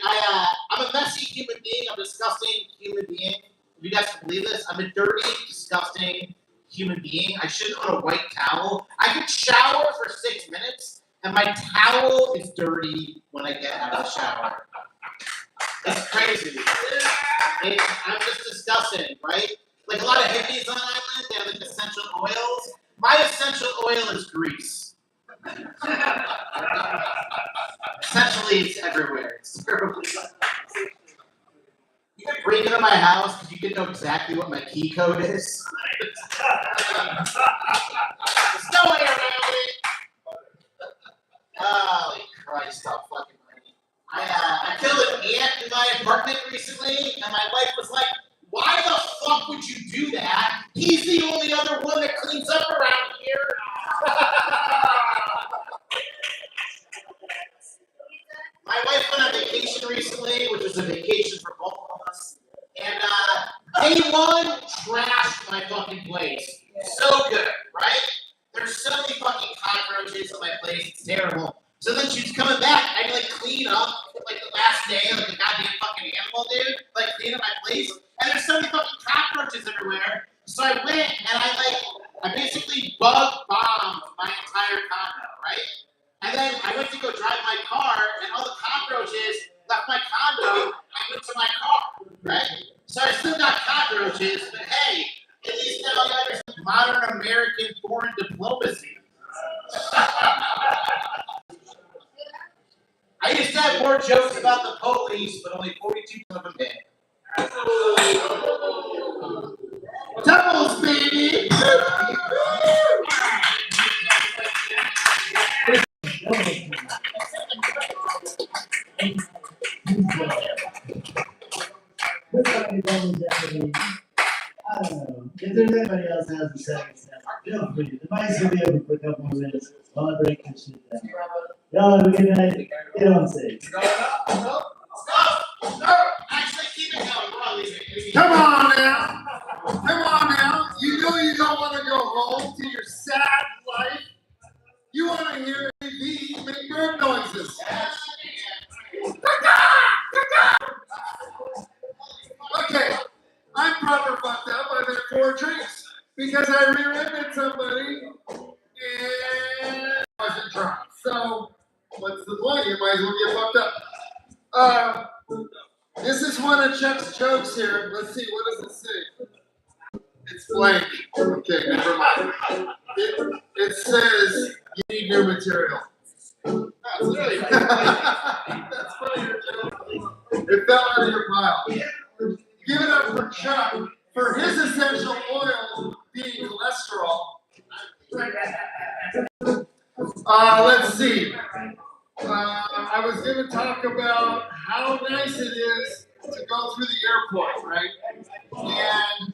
I'm a messy human being. I'm a disgusting human being. If you guys can believe this, I'm a dirty, disgusting human being. I shouldn't own a white towel. I can shower for 6 minutes, and my towel is dirty when I get out of the shower. It's crazy. I'm just disgusting, right? Like a lot of hippies on the island, they have like essential oils. My essential oil is grease. Essentially, it's everywhere. It's terribly. You can bring it to my house because you can know exactly what my key code is. There's no way around it. Holy Christ, I'll fucking money. I killed an ant in my apartment recently, and my wife was like, why the fuck would you do that? He's the only other one that cleans up around here. My wife went on vacation recently, which was a vacation for both of us. And day one, trashed my fucking place. So good, right? There's so many fucking cockroaches on my place, it's terrible. So then she's coming back, I had to like clean up like the last day like a goddamn fucking animal, dude. Like clean up my place. And there's so many fucking cockroaches everywhere. So I went and I basically bug bombed my entire condo, right? And then I went to go drive my car, and all the cockroaches left my condo and went to my car, right? So I still got cockroaches, but hey, at least now I understand modern American foreign diplomacy. I used to have more jokes about the police, but only 42% of them did. Doubles, baby! I don't know. If there's anybody else that has a second step, feel free. The mic's gonna be open for a couple more minutes while I break this shit down. Y'all have a good night. Get on safe. No! Actually, keep it going. We're all leaving. Come on now. Come on now. You know you don't want to go home to your sad life. You want to hear AV make bird noises. Okay, I'm proper fucked up. I've had 4 drinks because I rear-ended somebody and I wasn't drunk. So, what's the point? You might as well get fucked up. This is one of Chuck's jokes here. Let's see, what does it say? It's blank. Okay, never mind. It says you need new material. That's really That's funny. It fell out of your pile. Give it up for Chuck for his essential oil being cholesterol. Let's see. I was going to talk about how nice it is to go through the airport, right? And,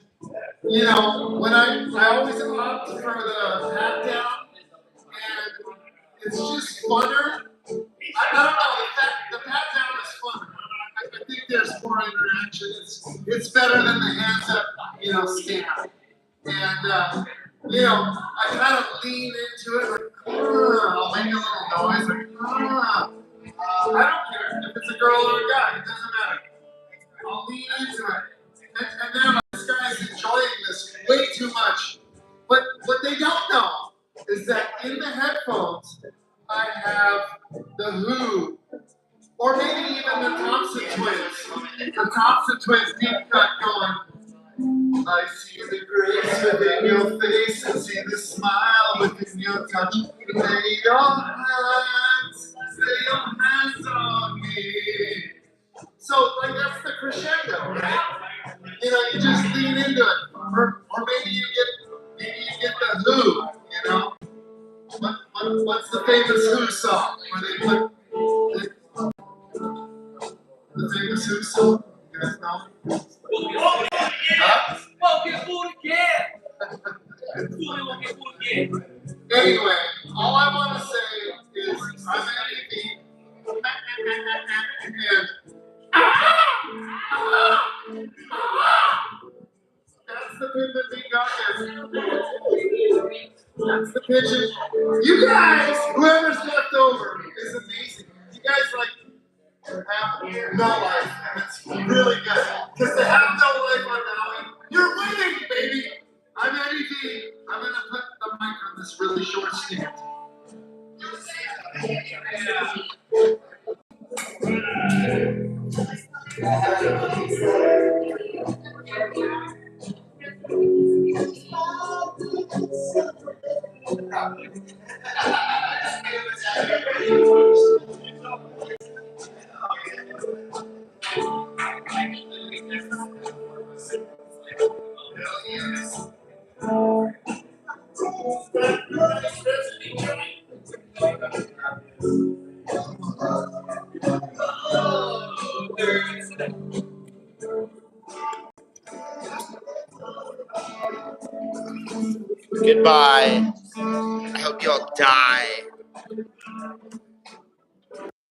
you know, when I always opt for the pat down, and it's just funner. I don't know, the pat down is funner. I think there's more interaction. It's better than the hands up, you know, stand. And, you know, I kind of lean into it, like, I'll make a little noise, like, I don't care if it's a girl or a guy, it doesn't matter. I'll lean into it. And then this guy's enjoying this way too much. But what they don't know is that in the headphones, I have the Who Or maybe even the Thompson twins. The Thompson twins deep cut going. I see the grace within your face and see the smile within your touch. Lay your hands on me. So like that's the crescendo, right? You know, you just lean into it. Or maybe you get the Who, you know? What's the famous Who song where they put the famous Who song? You guys know? Huh? Anyway, all I want to say is I'm Eddie and that's the bit that we got there. That's the pitches. You guys, whoever's left over is amazing. You guys like have no life, and it's really good. Because to have no life on Maui, you're winning, baby. I'm Eddie D. I'm gonna put the mic on this really short stand. Goodbye. I hope you all die.